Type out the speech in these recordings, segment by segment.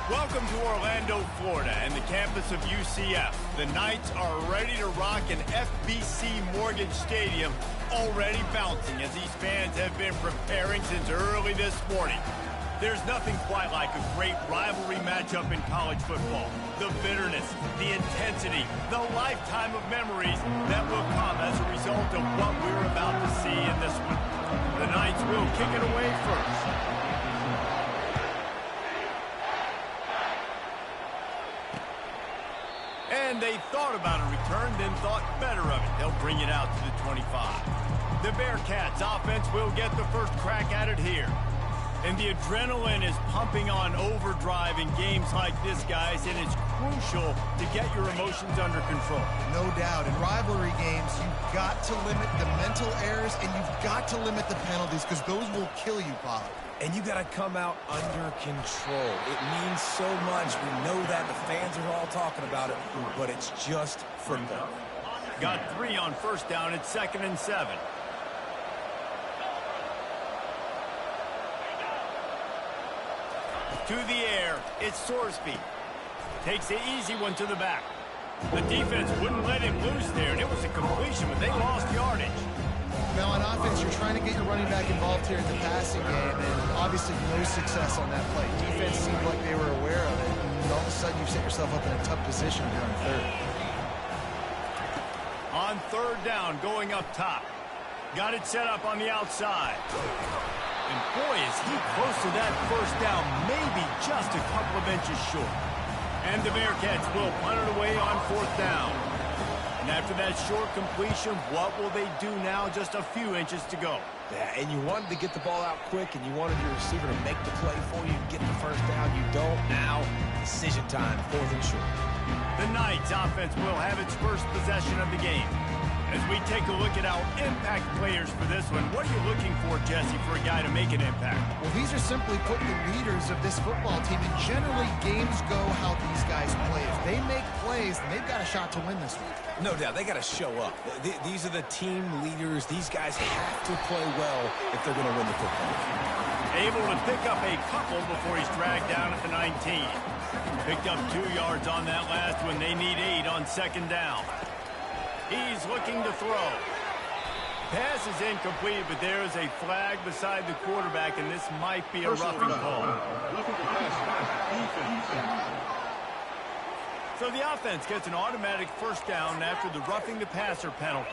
Welcome to Orlando, Florida, and the campus of UCF. The Knights are ready to rock an FBC Mortgage Stadium, already bouncing as these fans have been preparing since early this morning. There's nothing quite like a great rivalry matchup in college football. The bitterness, the intensity, the lifetime of memories that will come as a result of what we're about to see in this one. The Knights will kick it away first. And they thought about a return, then thought better of it. They'll bring it out to the 25. The Bearcats offense will get the first crack at it here. And the adrenaline is pumping on overdrive in games like this, guys, and it's crucial to get your emotions under control. No doubt. In rivalry games, you've got to limit the mental errors, and you've got to limit the penalties, because those will kill you, Pollard. And you got to come out under control. It means so much. We know that. The fans are all talking about it, but it's just football. Got 3 on first down. It's 2nd and 7. To the air, it's Sorsby. Takes the easy one to the back. The defense wouldn't let him loose there, and it was a completion, but they lost yardage. Now, on offense, you're trying to get your running back involved here in the passing game, and obviously no success on that play. Defense seemed like they were aware of it, and all of a sudden you set yourself up in a tough position here on third. On third down, going up top. Got it set up on the outside. And boy, is he close to that first down, maybe just a couple of inches short. And the Bearcats will punt it away on 4th down. And after that short completion, what will they do now? Just a few inches to go. Yeah, and you wanted to get the ball out quick, and you wanted your receiver to make the play for you, get the first down. You don't now. Decision time, 4th and short. The Knights offense will have its first possession of the game. As we take a look at our impact players for this one, what are you looking for, Jesse, for a guy to make an impact? Well, these are simply put the leaders of this football team, and generally games go how these guys play. If they make plays, then they've got a shot to win this one. No doubt, they got to show up. These are the team leaders. These guys have to play well if they're going to win the football game. Able to pick up a couple before he's dragged down at the 19. Picked up 2 yards on that last one. They need 8 on 2nd down. He's looking to throw. Pass is incomplete, but there is a flag beside the quarterback, and this might be a roughing call. So the offense gets an automatic first down after the roughing the passer penalty.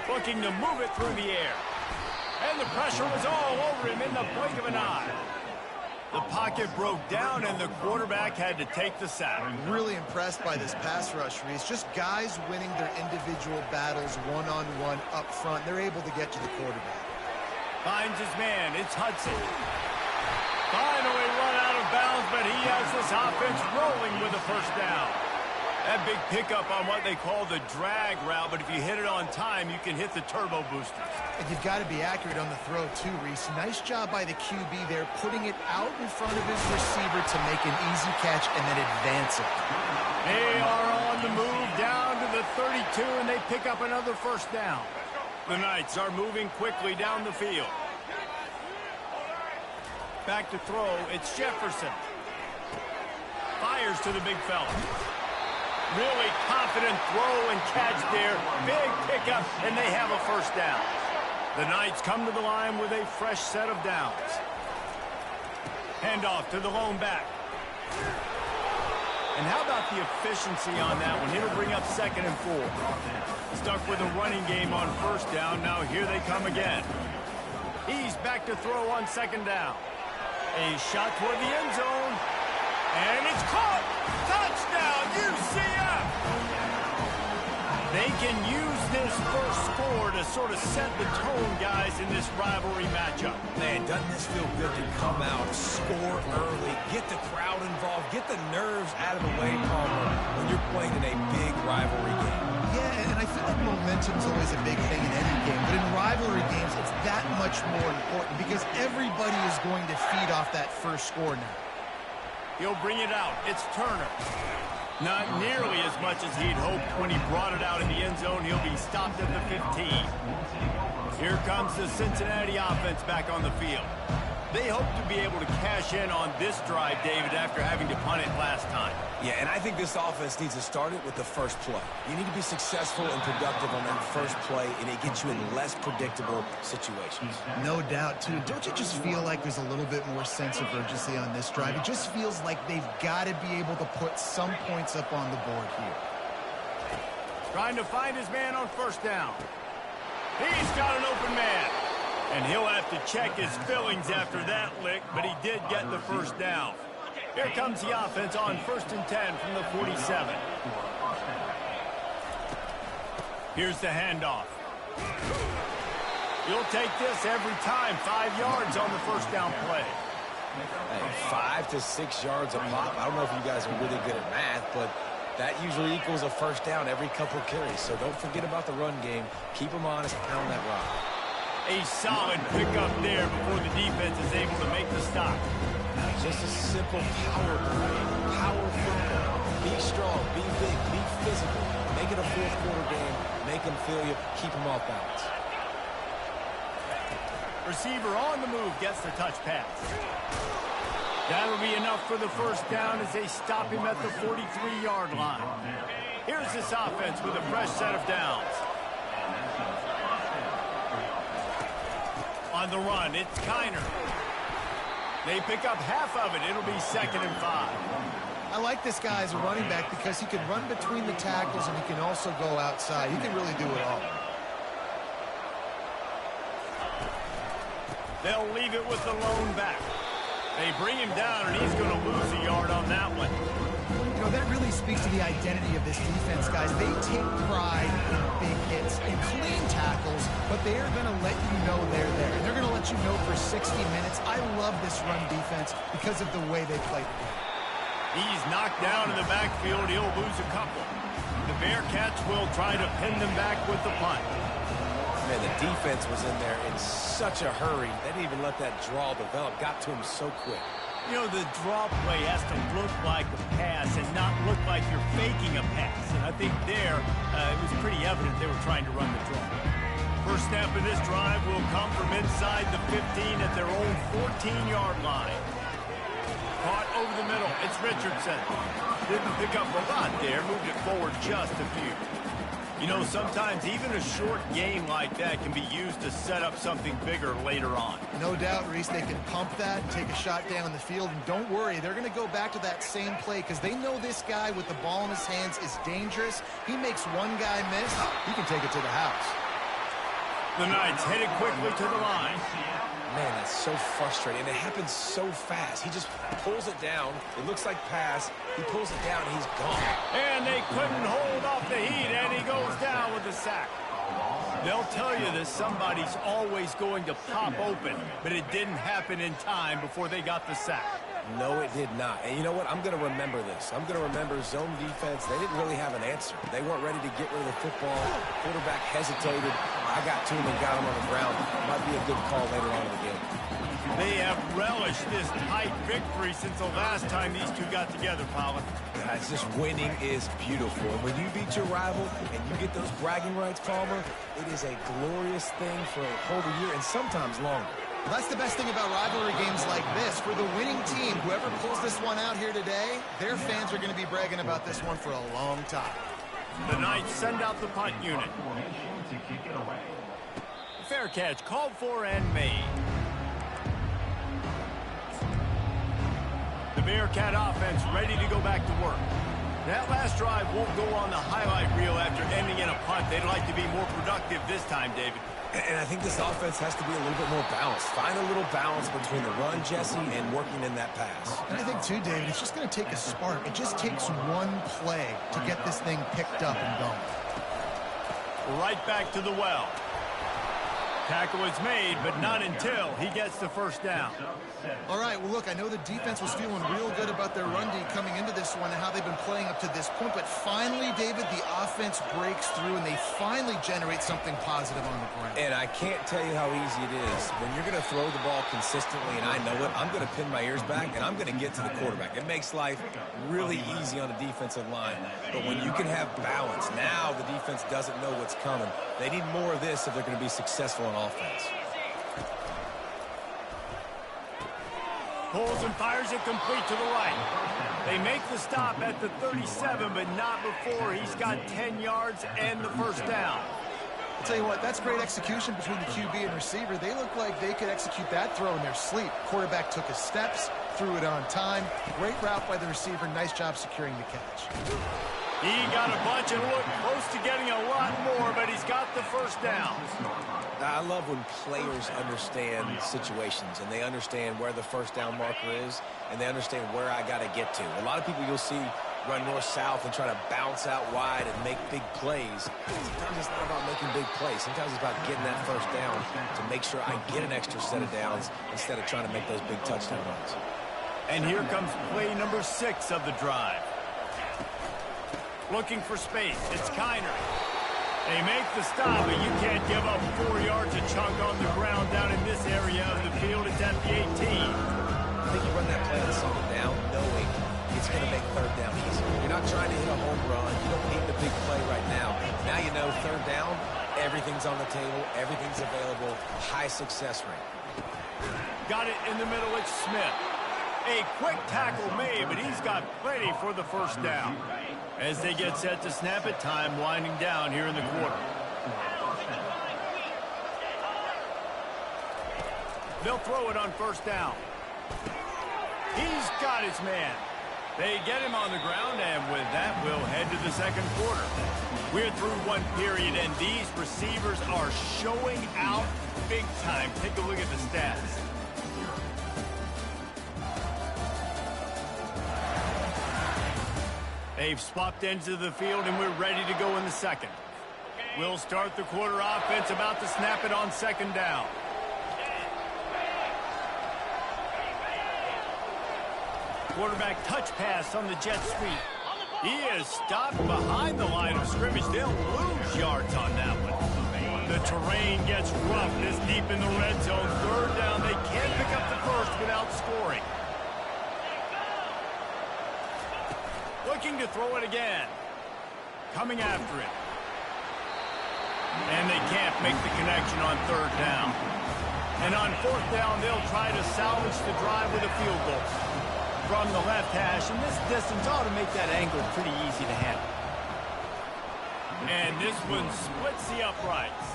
Looking to move it through the air. And the pressure was all over him in the blink of an eye. The pocket broke down, and the quarterback had to take the sack. I'm really impressed by this pass rush, Reese. Just guys winning their individual battles one-on-one up front. They're able to get to the quarterback. Finds his man. It's Hudson. Finally run out of bounds, but he has this offense rolling with a first down. That big pickup on what they call the drag route, but if you hit it on time, you can hit the turbo boosters. And you've got to be accurate on the throw, too, Reese. Nice job by the QB there, putting it out in front of his receiver to make an easy catch and then advance it. They are on the move down to the 32, and they pick up another first down. The Knights are moving quickly down the field. Back to throw, it's Jefferson. Fires to the big fella. Really confident throw and catch there. Big pickup, and they have a first down. The Knights come to the line with a fresh set of downs. Handoff to the lone back. And how about the efficiency on that one? It'll bring up 2nd and 4. Stuck with a running game on first down. Now here they come again. He's back to throw on 2nd down. A shot toward the end zone. And it's caught! Touchdown, UCF! They can use this first score to sort of set the tone, guys, in this rivalry matchup. Man, doesn't this feel good to come out, score early, get the crowd involved, get the nerves out of the way, Palmer, when you're playing in a big rivalry game. Yeah, and I feel like momentum's always a big thing in any game, but in rivalry games, it's that much more important because everybody is going to feed off that first score now. He'll bring it out. It's Turner. Not nearly as much as he'd hoped when he brought it out in the end zone. He'll be stopped at the 15. Here comes the Cincinnati offense back on the field. They hope to be able to cash in on this drive, David, after having to punt it last time. Yeah, and I think this offense needs to start it with the first play. You need to be successful and productive on that first play, and it gets you in less predictable situations. No doubt, too. Don't you just feel like there's a little bit more sense of urgency on this drive? It just feels like they've got to be able to put some points up on the board here. Trying to find his man on first down. He's got an open man. And he'll have to check his fillings after that lick, but he did get the first down. Here comes the offense on 1st and 10 from the 47. Here's the handoff. You'll take this every time. 5 yards on the first down play. Hey, 5 to 6 yards a pop. I don't know if you guys are really good at math, but that usually equals a first down every couple carries. So don't forget about the run game. Keep them honest, pound that rock. A solid pickup there before the defense is able to make the stop. Just a simple power play. Power football. Be strong, be big, be physical. Make it a fourth quarter game. Make them feel you. Keep them off balance. Receiver on the move gets the touch pass. That'll be enough for the first down as they stop him at the 43-yard line. Here's this offense with a fresh set of downs. On the run, it's Kiner. They pick up half of it. It'll be 2nd and 5. I like this guy as a running back because he can run between the tackles and he can also go outside. He can really do it all. They'll leave it with the lone back. They bring him down, and he's going to lose a yard on that one. You know, that really speaks to the identity of this defense, guys. They take pride in big hits and clean tackles, but they are going to let you know they're there. And they're going to let you know for 60 minutes. I love this run defense because of the way they play the game. He's knocked down in the backfield. He'll lose a couple. The Bearcats will try to pin them back with the punt. Man, the defense was in there in such a hurry. They didn't even let that draw develop. Got to him so quick. You know, the draw play has to look like a pass and not look like you're faking a pass. And I think there, it was pretty evident they were trying to run the draw. First snap of this drive will come from inside the 15 at their own 14-yard line. Caught over the middle. It's Richardson. Didn't pick up a lot there. Moved it forward just a few. You know, sometimes even a short game like that can be used to set up something bigger later on. No doubt, Reese, they can pump that and take a shot down the field. And don't worry, they're going to go back to that same play because they know this guy with the ball in his hands is dangerous. He makes one guy miss, he can take it to the house. The Knights headed quickly to the line. Man, that's so frustrating. And it happens so fast. He just pulls it down. It looks like pass. He pulls it down, and he's gone. And they couldn't hold off the heat, and he goes down with the sack. They'll tell you that somebody's always going to pop open, but it didn't happen in time before they got the sack. No, it did not. And you know what? I'm going to remember this. I'm going to remember zone defense. They didn't really have an answer. They weren't ready to get rid of the football. Quarterback hesitated. I got to him and got him on the ground. Might be a good call later on in the game. They have relished this tight victory since the last time these two got together, Pollard. Guys, just winning is beautiful. And when you beat your rival and you get those bragging rights, Palmer, it is a glorious thing for a whole year and sometimes longer. Well, that's the best thing about rivalry games like this. For the winning team, whoever pulls this one out here today, their fans are going to be bragging about this one for a long time. The Knights send out the punt unit. Fair catch called for and made. The Bearcat offense ready to go back to work. That last drive won't go on the highlight reel after ending in a punt. They'd like to be more productive this time, David. And I think this offense has to be a little bit more balanced. Find a little balance between the run, Jesse, and working in that pass. And I think, too, David, it's just going to take a spark. It just takes one play to get this thing picked up and going. Right back to the well. Tackle is made, but not until he gets the first down. All right, well, look, I know the defense was feeling real good about their run D coming into this one and how they've been playing up to this point, but finally, David, the offense breaks through and they finally generate something positive on the ground. And I can't tell you how easy it is. When you're going to throw the ball consistently, and I know it, I'm going to pin my ears back, and I'm going to get to the quarterback. It makes life really easy on the defensive line. But when you can have balance, now the defense doesn't know what's coming. They need more of this if they're going to be successful on offense. Pulls and fires it complete to the right. They make the stop at the 37, but not before he's got 10 yards and the first down. I'll tell you what, that's great execution between the QB and receiver. They look like they could execute that throw in their sleep. Quarterback took his steps, threw it on time. Great route by the receiver. Nice job securing the catch. He got a bunch and looked close to getting a lot more, but he's got the first down. I love when players understand situations and they understand where the first down marker is and they understand where I got to get to. A lot of people you'll see run north-south and try to bounce out wide and make big plays. Sometimes it's not about making big plays. Sometimes it's about getting that first down to make sure I get an extra set of downs instead of trying to make those big touchdown runs. And here comes play number 6 of the drive. Looking for space. It's Kiner. They make the stop, but you can't give up 4 yards a chunk on the ground down in this area of the field. It's at the 18. I think you run that play on second down knowing it's going to make third down easier. You're not trying to hit a home run. You don't need the big play right now. Now you know third down, everything's on the table, everything's available, high success rate. Got it in the middle. It's Smith. A quick tackle made, but he's got plenty for the first down. As they get set to snap it, time winding down here in the quarter. They'll throw it on first down. He's got his man. They get him on the ground, and with that, we'll head to the second quarter. We're through one period, and these receivers are showing out big time. Take a look at the stats. They've swapped ends of the field, and we're ready to go in the second. We'll start the quarter offense, about to snap it on second down. Quarterback touch pass on the jet sweep. He is stopped behind the line of scrimmage. They'll lose yards on that one. The terrain gets rough this deep in the red zone. Third down. They can't pick up the first without scoring. Looking to throw it again. Coming after it. And they can't make the connection on third down. And on fourth down, they'll try to salvage the drive with a field goal. From the left hash, and this distance ought to make that angle pretty easy to handle. And this one splits the uprights.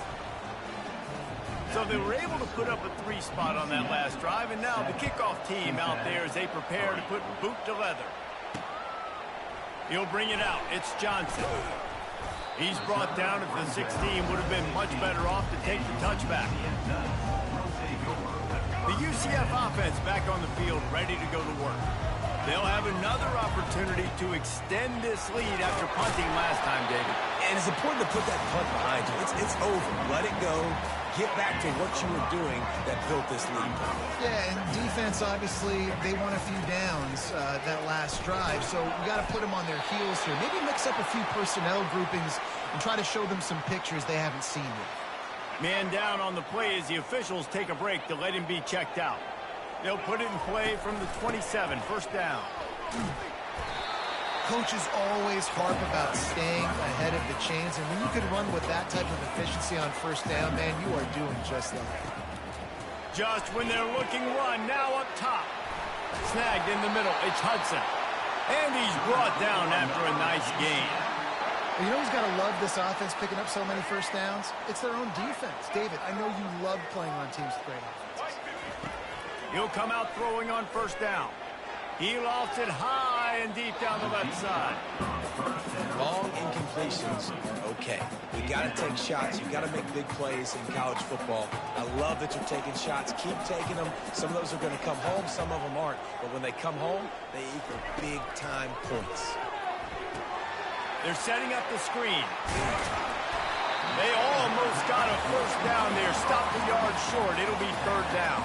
So they were able to put up a 3 spot on that last drive, and now the kickoff team out there as they prepare to put boot to leather. He'll bring it out. It's Johnson. He's brought down at the 16. Would have been much better off to take the touchback. The UCF offense back on the field, ready to go to work. They'll have another opportunity to extend this lead after punting last time, David. And it's important to put that punt behind you. It's over. Let it go. Get back to what you were doing that built this lead. Yeah, and defense, obviously, they won a few downs that last drive, so we got to put them on their heels here. Maybe mix up a few personnel groupings and try to show them some pictures they haven't seen yet. Man down on the play as the officials take a break to let him be checked out. They'll put it in play from the 27, first down. Coaches always harp about staying ahead of the chains, and when you can run with that type of efficiency on first down, man, you are doing just that. Just when they're looking run, now up top. Snagged in the middle, it's Hudson. And he's brought down after a nice gain. You know who's got to love this offense picking up so many first downs? It's their own defense. David, I know you love playing on teams with great offenses. He'll come out throwing on first down. He lofts it high and deep down the left side. Long incompletions, okay. You got to take shots. You got to make big plays in college football. I love that you're taking shots. Keep taking them. Some of those are going to come home. Some of them aren't. But when they come home, they equal big-time points. They're setting up the screen. They almost got a first down there. Stop the yard short. It'll be third down.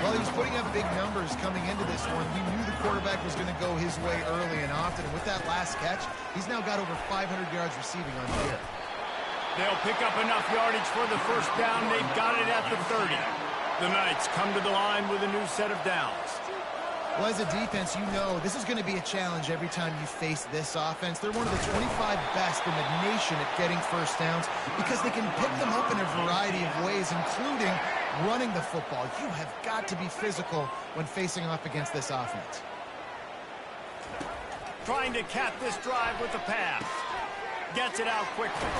Well, he was putting up big numbers coming into this one. We knew the quarterback was going to go his way early and often. And with that last catch, he's now got over 500 yards receiving on the year. They'll pick up enough yardage for the first down. They've got it at the 30. The Knights come to the line with a new set of downs. Well, as a defense, you know this is going to be a challenge every time you face this offense. They're one of the 25 best in the nation at getting first downs because they can pick them up in a variety of ways, including running the football. You have got to be physical when facing off against this offense. Trying to cap this drive with the pass. Gets it out quickly.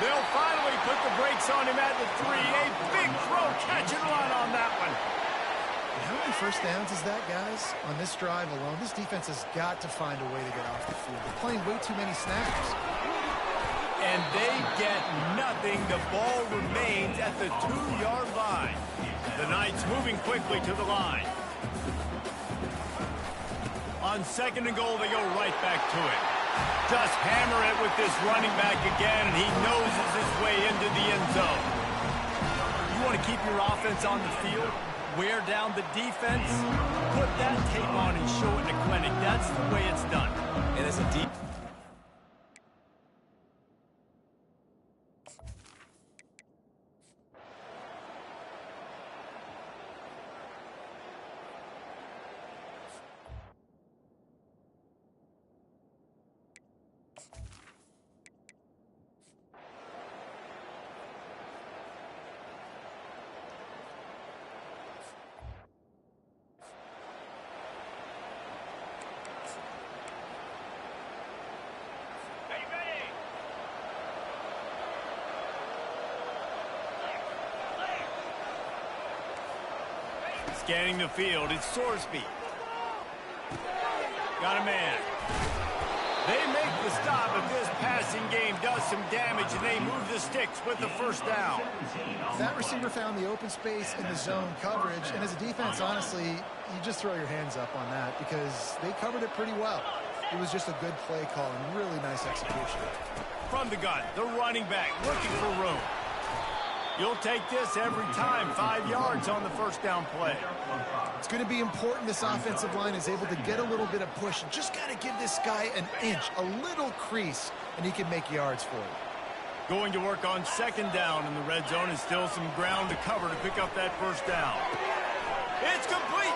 They'll finally put the brakes on him at the 3. A big throw, catch and run on that one. How many first downs is that, guys? On this drive alone, this defense has got to find a way to get off the field. They're playing way too many snaps. And they get nothing. The ball remains at the 2-yard line. The Knights moving quickly to the line. On second and goal, they go right back to it. Just hammer it with this running back again, and he noses his way into the end zone. You want to keep your offense on the field? Wear down the defense? Put that tape on and show it in the clinic. That's the way it's done. And as a deep... Scanning the field, it's Sorsby. Got a man. They make the stop, but this passing game does some damage, and they move the sticks with the first down. That receiver found the open space in the zone coverage, and as a defense, honestly, you just throw your hands up on that because they covered it pretty well. It was just a good play call and really nice execution. From the gun, the running back looking for room. You'll take this every time. 5 yards on the first down play. It's going to be important this offensive line is able to get a little bit of push. Just got to give this guy an inch, a little crease, and he can make yards for you. Going to work on second down in the red zone, and still some ground to cover to pick up that first down. It's complete.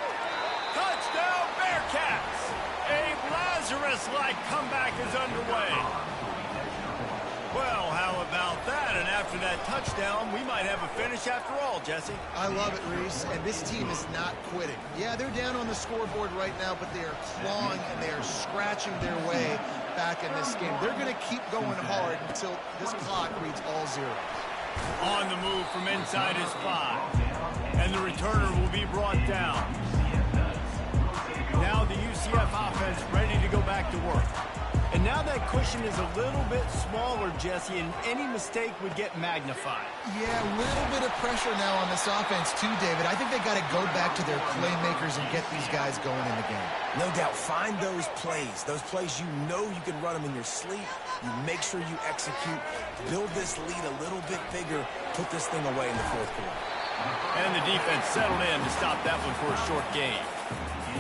Touchdown, Bearcats. A Lazarus-like comeback is underway. Well, how about that? And after that touchdown, we might have a finish after all, Jesse. I love it, Reese. And this team is not quitting. Yeah, they're down on the scoreboard right now, but they are clawing and they are scratching their way back in this game. They're going to keep going hard until this clock reads all zeros. On the move from inside his 5. And the returner will be brought down. Now the UCF offense ready to go back to work. And now that cushion is a little bit smaller, Jesse, and any mistake would get magnified. Yeah, a little bit of pressure now on this offense too, David. I think they got to go back to their playmakers and get these guys going in the game. No doubt, find those plays you know you can run them in your sleep. You make sure you execute, build this lead a little bit bigger, put this thing away in the fourth quarter. And the defense settled in to stop that one for a short gain.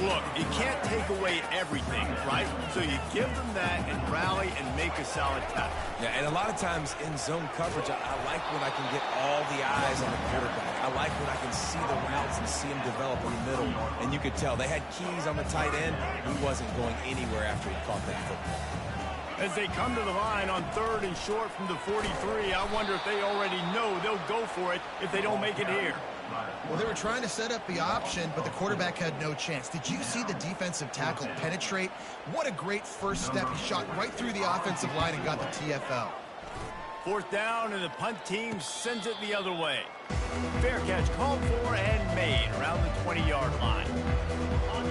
Look, you can't take away everything, right? So you give them that and rally and make a solid tackle. Yeah, and a lot of times in zone coverage, I like when I can get all the eyes on the quarterback. I like when I can see the routes and see him develop in the middle. And you could tell they had keys on the tight end. He wasn't going anywhere after he caught that football. As they come to the line on third and short from the 43, I wonder if they already know they'll go for it if they don't make it here. Well, they were trying to set up the option, but the quarterback had no chance. Did you see the defensive tackle penetrate? What a great first step. He shot right through the offensive line and got the TFL. Fourth down, and the punt team sends it the other way. Fair catch called for and made around the 20-yard line.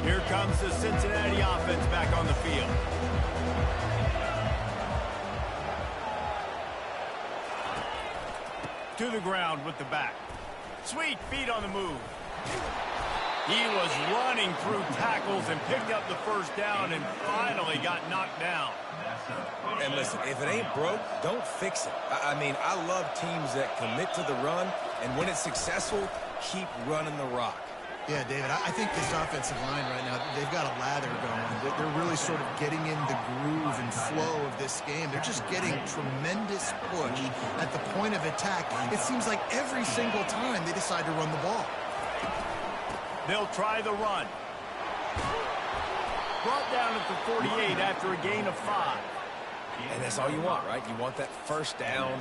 Here comes the Cincinnati offense back on the field. To the ground with the back. Sweet feet on the move. He was running through tackles and picked up the first down and finally got knocked down. And listen, if it ain't broke, don't fix it. I mean, I love teams that commit to the run, and when it's successful, keep running the rock. Yeah, David, I think this offensive line right now, they've got a lather going. They're really sort of getting in the groove and flow of this game. They're just getting tremendous push at the point of attack. It seems like every single time they decide to run the ball. They'll try the run. Brought down at the 48 after a gain of 5. And that's all you want, right? You want that first down.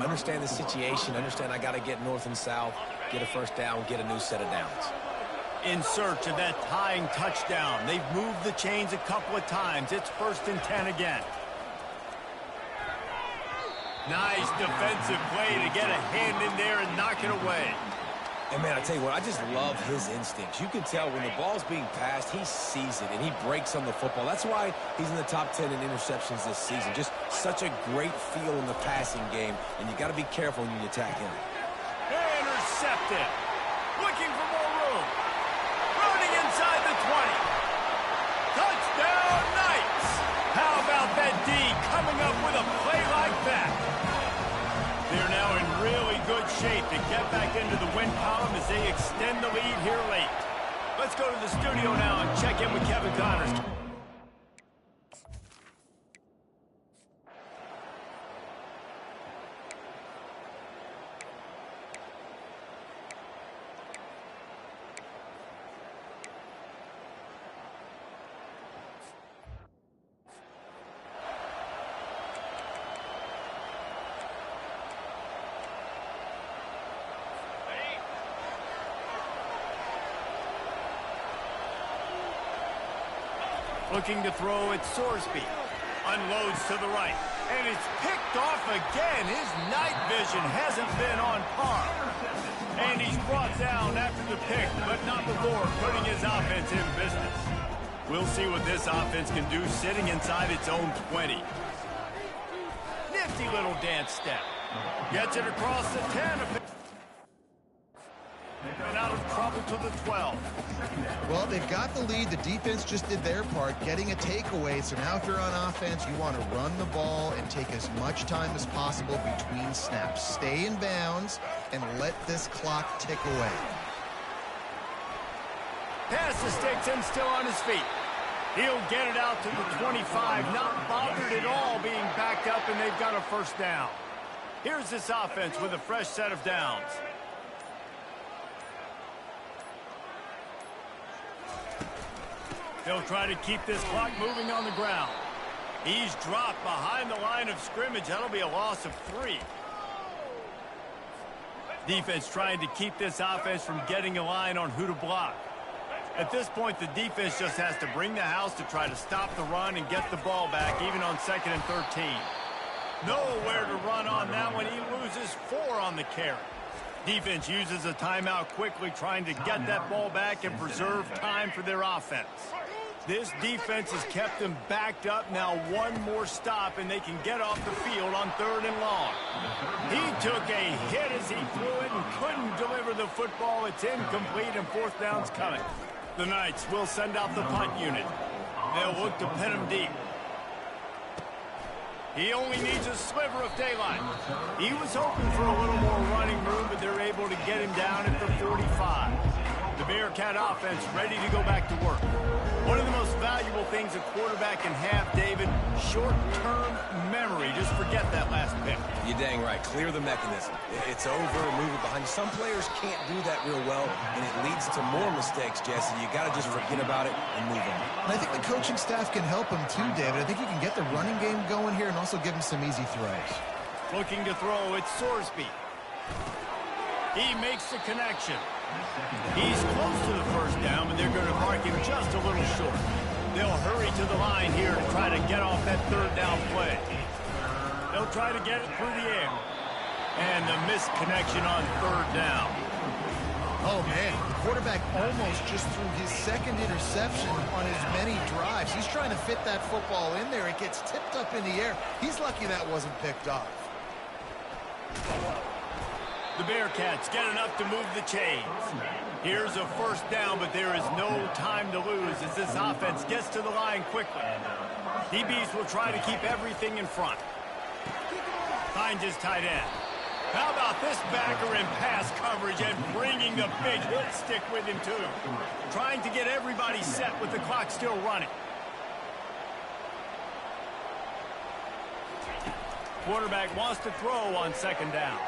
Understand the situation. Understand I got to get north and south, get a first down, get a new set of downs. In search of that tying touchdown. They've moved the chains a couple of times. It's 1st and 10 again. Nice defensive play to get a hand in there and knock it away. And, man, I tell you what, I just love his instincts. You can tell when the ball's being passed, he sees it, and he breaks on the football. That's why he's in the top 10 in interceptions this season. Just such a great feel in the passing game, and you got to be careful when you attack him. Intercepted. Looking for more room. Running inside the 20. Touchdown, Knights. How about that D coming up with a play like that? They're now in really good shape to get back into the win column as they extend the lead here late. Let's go to the studio now and check in with Kevin Connors. Looking to throw at Sorsby. Unloads to the right. And it's picked off again. His night vision hasn't been on par. And he's brought down after the pick, but not before putting his offense in business. We'll see what this offense can do sitting inside its own 20. Nifty little dance step. Gets it across the 10. And out of trouble to the 12. Well, they've got the lead. The defense just did their part, getting a takeaway. So now if you're on offense, you want to run the ball and take as much time as possible between snaps. Stay in bounds and let this clock tick away. Pass the sticks and still on his feet. He'll get it out to the 25, not bothered at all being backed up, and they've got a first down. Here's this offense with a fresh set of downs. They'll try to keep this clock moving on the ground. He's dropped behind the line of scrimmage. That'll be a loss of 3. Defense trying to keep this offense from getting a line on who to block. At this point, the defense just has to bring the house to try to stop the run and get the ball back, even on 2nd and 13. Nowhere to run on that one. He loses 4 on the carry. Defense uses a timeout quickly, trying to get that ball back and preserve time for their offense. This defense has kept them backed up. Now one more stop, and they can get off the field on 3rd and long. He took a hit as he threw it and couldn't deliver the football. It's incomplete, and 4th down's coming. The Knights will send out the punt unit. They'll look to pin him deep. He only needs a sliver of daylight. He was hoping for a little more running room, but they're able to get him down at the 45. The Bearcat offense ready to go back to work. One of the most valuable things a quarterback can have, David, short-term memory. Just forget that last pick. You're dang right. Clear the mechanism. It's over, move it behind you. Some players can't do that real well, and it leads to more mistakes, Jesse. You got to just forget about it and move on. And I think the coaching staff can help him too, David. I think you can get the running game going here and also give him some easy throws. Looking to throw, it's Sorsby. He makes the connection. He's close to the first down, but they're going to mark him just a little short. They'll hurry to the line here to try to get off that 3rd down play. They'll try to get it through the air. And the missed connection on 3rd down. Oh, man, the quarterback almost just threw his 2nd interception on as many drives. He's trying to fit that football in there. It gets tipped up in the air. He's lucky that wasn't picked off. The Bearcats get enough to move the chains. Here's a first down, but there is no time to lose as this offense gets to the line quickly. DBs will try to keep everything in front. Finds his tight end. How about this backer in pass coverage and bringing the big hit stick with him, too. Trying to get everybody set with the clock still running. Quarterback wants to throw on second down.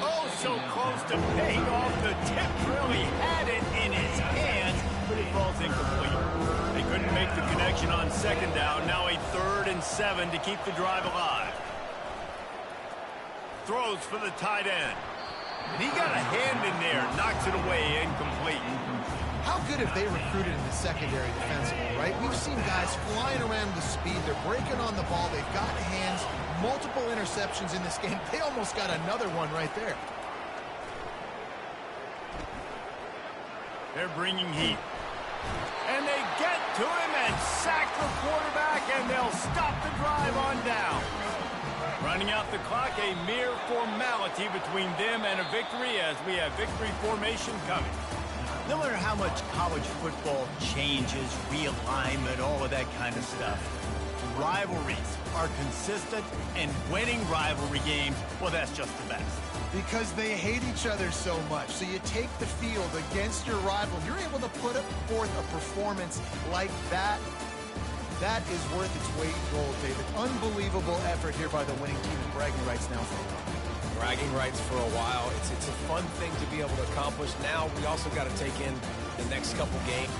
Oh, so close to paying off the tip. Really had it in his hands, but it falls incomplete. They couldn't make the connection on second down. Now a 3rd and 7 to keep the drive alive. Throws for the tight end. And he got a hand in there. Knocks it away, incomplete. How good have they recruited in the secondary defensively, right? We've seen guys flying around with speed. They're breaking on the ball. They've got hands. Multiple interceptions in this game. They almost got another one right there. They're bringing heat. And they get to him and sack the quarterback, and they'll stop the drive on down. Running out the clock, a mere formality between them and a victory as we have victory formation coming. No matter how much college football changes, realignment, all of that kind of stuff, rivalries are consistent, and winning rivalry games, well, that's just the best. Because they hate each other so much. So you take the field against your rival. You're able to put forth a performance like that. That is worth its weight in gold, David. Unbelievable effort here by the winning team, and bragging rights now for a while. Bragging rights for a while. It's a fun thing to be able to accomplish. Now we also got to take in the next couple games.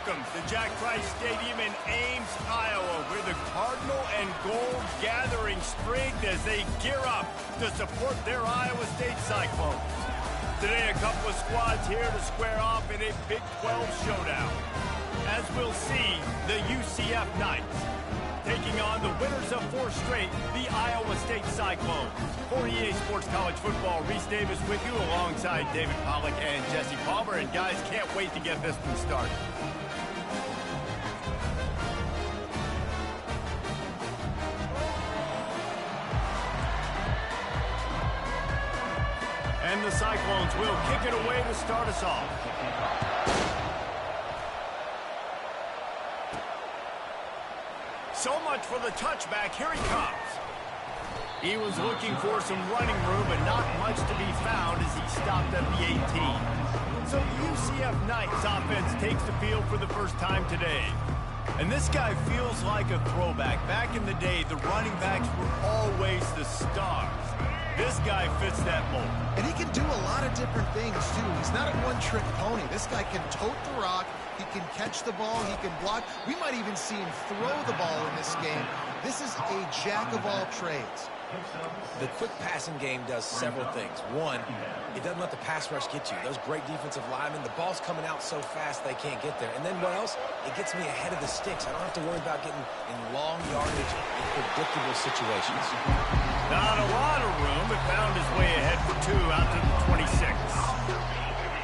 Welcome to Jack Trice Stadium in Ames, Iowa, where the Cardinal and Gold gathering strength as they gear up to support their Iowa State Cyclones. Today, a couple of squads here to square off in a Big 12 showdown. As we'll see, the UCF Knights taking on the winners of 4 straight, the Iowa State Cyclones. For EA Sports College Football, Reese Davis with you alongside David Pollack and Jesse Palmer. And guys, can't wait to get this one started. And the Cyclones will kick it away to start us off. So much for the touchback. Here he comes. He was looking for some running room, but not much to be found as he stopped at the 18. So the UCF Knights offense takes the field for the first time today. And this guy feels like a throwback. Back in the day, the running backs were always the stars. This guy fits that mold. And he can do a lot of different things, too. He's not a one-trick pony. This guy can tote the rock. He can catch the ball. He can block. We might even see him throw the ball in this game. This is a jack of all trades. The quick passing game does several things. One, it doesn't let the pass rush get you. Those great defensive linemen, the ball's coming out so fast they can't get there. And then what else? It gets me ahead of the sticks. I don't have to worry about getting in long yardage in predictable situations. Not a lot of room, but found his way ahead for 2 out to the 26.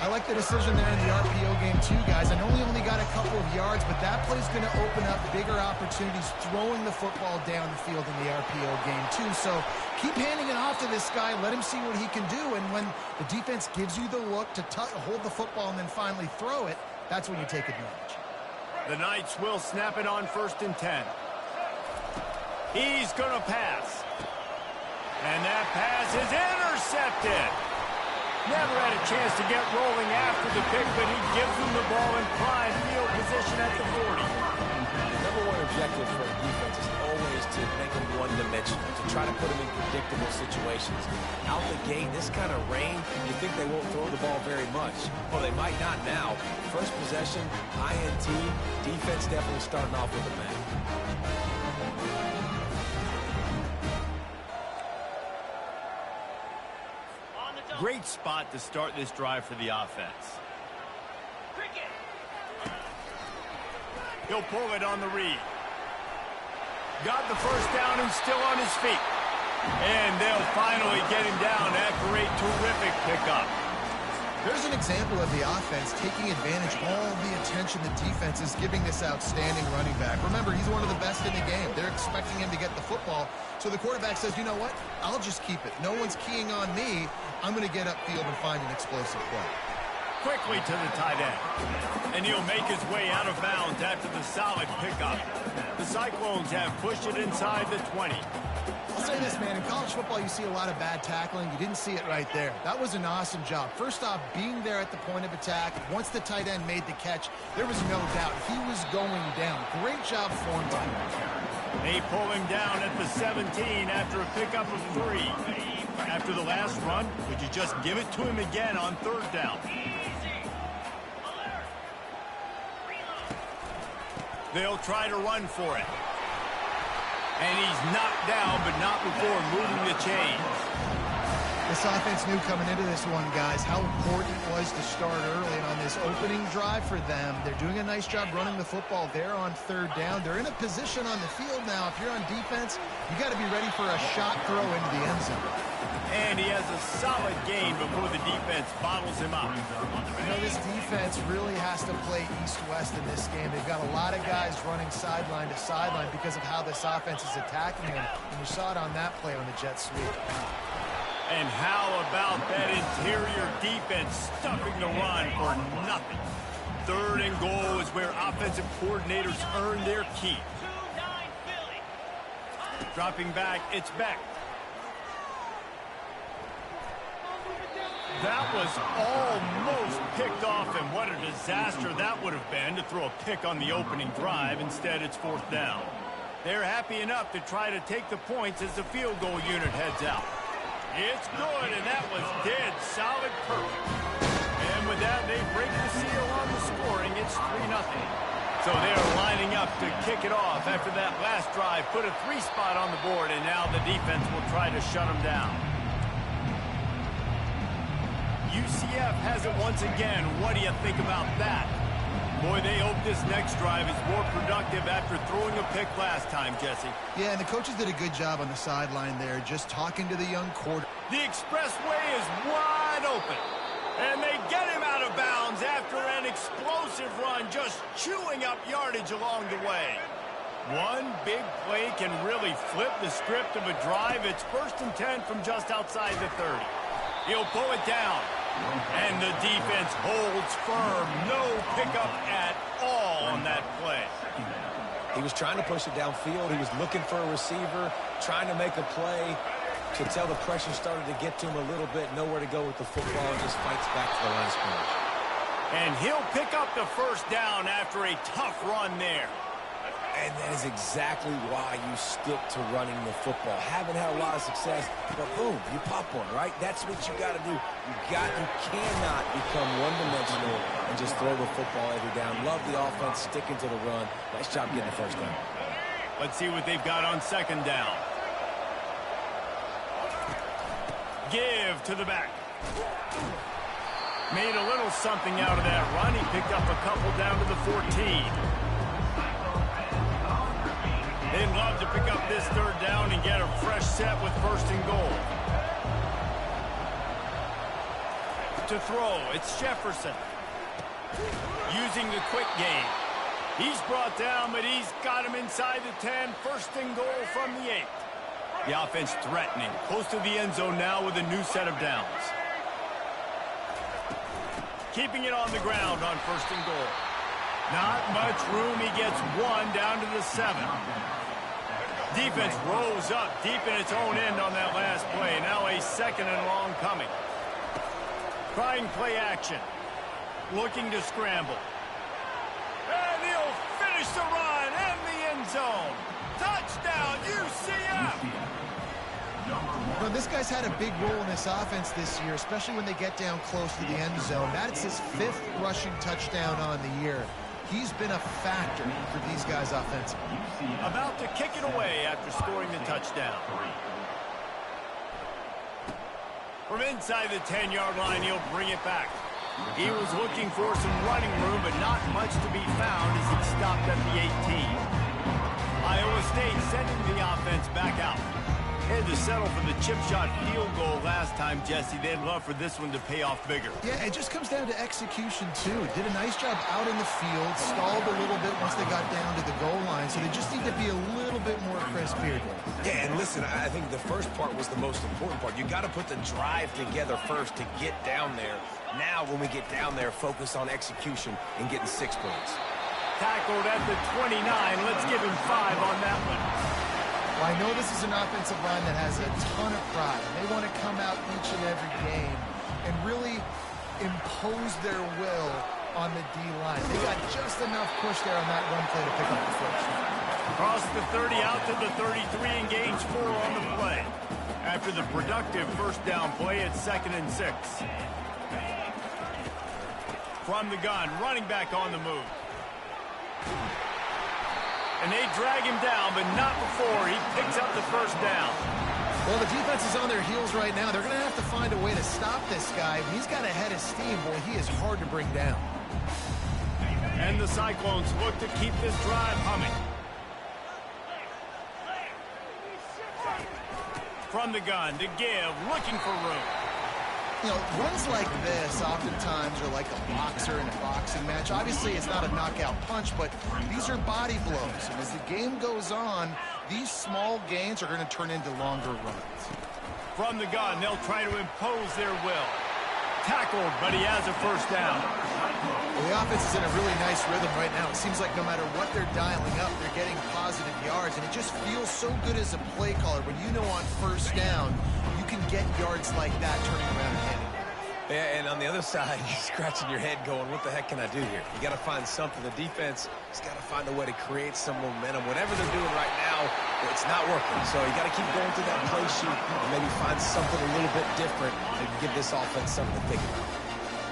I like the decision there in the RPO game too, guys. I know he only got a couple of yards, but that play's going to open up bigger opportunities throwing the football down the field in the RPO game too. So keep handing it off to this guy. Let him see what he can do. And when the defense gives you the look to hold the football and then finally throw it, that's when you take advantage. The Knights will snap it on 1st and 10. He's going to pass. And that pass is intercepted. Never had a chance to get rolling after the pick, but he gives them the ball in prime field position at the 40. The number one objective for a defense is always to make them one-dimensional, to try to put them in predictable situations. Out the gate, this kind of rain, you think they won't throw the ball very much. Well, they might not now. First possession, INT, defense definitely starting off with a bang. Great spot to start this drive for the offense. He'll pull it on the read. Got the first down and still on his feet. And they'll finally get him down after a terrific pickup. There's an example of the offense taking advantage of all the attention the defense is giving this outstanding running back. Remember, he's one of the best in the game. They're expecting him to get the football. So the quarterback says, you know what? I'll just keep it. No one's keying on me. I'm going to get upfield and find an explosive play. Quickly to the tight end. And he'll make his way out of bounds after the solid pickup. The Cyclones have pushed it inside the 20. I'll say this, man. In college football, you see a lot of bad tackling. You didn't see it right there. That was an awesome job. First off, being there at the point of attack. Once the tight end made the catch, there was no doubt he was going down. Great job form time. They pull him down at the 17 after a pickup of 3. After the last run, would you just give it to him again on 3rd down? They'll try to run for it. And he's knocked down, but not before moving the chains. This offense knew coming into this one, guys, how important it was to start early. And on this opening drive for them, they're doing a nice job running the football there on 3rd down. They're in a position on the field now. If you're on defense, you got to be ready for a shot throw into the end zone. And he has a solid gain before the defense bottles him up. You know, this defense really has to play east-west in this game. They've got a lot of guys running sideline to sideline because of how this offense is attacking them. And you saw it on that play on the jet sweep. And how about that interior defense stuffing the run for nothing? 3rd and goal is where offensive coordinators earn their keep. Dropping back, it's Beck. That was almost picked off, and what a disaster that would have been to throw a pick on the opening drive. Instead, it's 4th down. They're happy enough to try to take the points as the field goal unit heads out. It's good, and that was dead solid perfect. And with that, they break the seal on the scoring. It's 3-0. So they're lining up to kick it off after that last drive. Put a 3 spot on the board, and now the defense will try to shut them down. UCF has it once again. What do you think about that? Boy, they hope this next drive is more productive after throwing a pick last time, Jesse. Yeah, and the coaches did a good job on the sideline there, just talking to the young quarterback. The expressway is wide open. And they get him out of bounds after an explosive run, just chewing up yardage along the way. One big play can really flip the script of a drive. It's 1st and 10 from just outside the 30. He'll pull it down. And the defense holds firm. No pickup at all on that play. He was trying to push it downfield. He was looking for a receiver, trying to make a play. To tell the pressure started to get to him a little bit. Nowhere to go with the football, and just fights back to the line of scrimmage. And he'll pick up the 1st down after a tough run there. And that is exactly why you stick to running the football. Haven't had a lot of success, but boom, you pop one, right? That's what you got to do. You cannot become one-dimensional and just throw the football every down. Love the offense, sticking to the run. Nice job getting the 1st down. Let's see what they've got on 2nd down. Give to the back. Made a little something out of that run. He picked up a couple down to the 14. They'd love to pick up this 3rd down and get a fresh set with 1st and goal. To throw, it's Jefferson. Using the quick game. He's brought down, but he's got him inside the 10. 1st and goal from the 8. The offense threatening, close to the end zone now with a new set of downs. Keeping it on the ground on 1st and goal. Not much room. He gets 1 down to the 7. Defense rose up deep in its own end on that last play. Now a 2nd and long coming. Trying play action. Looking to scramble. And he'll finish the run in the end zone. Touchdown, UCF! Well, this guy's had a big role in this offense this year, especially when they get down close to the end zone. That's his 5th rushing touchdown on the year. He's been a factor for these guys offensively. About to kick it away after scoring the touchdown. From inside the 10-yard line, he'll bring it back. He was looking for some running room, but not much to be found as he stopped at the 18. Iowa State sending the offense back out. Had to settle for the chip shot field goal last time, Jesse. They'd love for this one to pay off bigger. Yeah, it just comes down to execution, too. Did a nice job out in the field, stalled a little bit once they got down to the goal line, so they just need to be a little bit more crisp here. Yeah, and listen, I think the first part was the most important part. You got to put the drive together first to get down there. Now, when we get down there, focus on execution and getting 6 points. Tackled at the 29. Let's give him 5 on that one. Well, I know this is an offensive line that has a ton of pride. They want to come out each and every game and really impose their will on the D-line. They got just enough push there on that run play to pick up the 1st. Across the 30 out to the 33 and gains 4 on the play. After the productive 1st down play, it's 2nd and 6. From the gun, running back on the move. And they drag him down, but not before he picks up the 1st down. Well, the defense is on their heels right now. They're going to have to find a way to stop this guy. He's got a head of steam. Boy, he is hard to bring down. And the Cyclones look to keep this drive humming. From the gun to give, looking for room. You know, runs like this oftentimes are like a boxer in a boxing match. Obviously, it's not a knockout punch, but these are body blows. And as the game goes on, these small gains are going to turn into longer runs. From the gun, they'll try to impose their will. Tackled, but he has a 1st down. Well, the offense is in a really nice rhythm right now. It seems like no matter what they're dialing up, they're getting positive yards, and it just feels so good as a play caller when you know on 1st down you can get yards like that turning around and hitting. Yeah, and on the other side, you're scratching your head going, what the heck can I do here? You got to find something. The defense has got to find a way to create some momentum. Whatever they're doing right now, it's not working. So you got to keep going through that play sheet and maybe find something a little bit different and give this offense something to think about.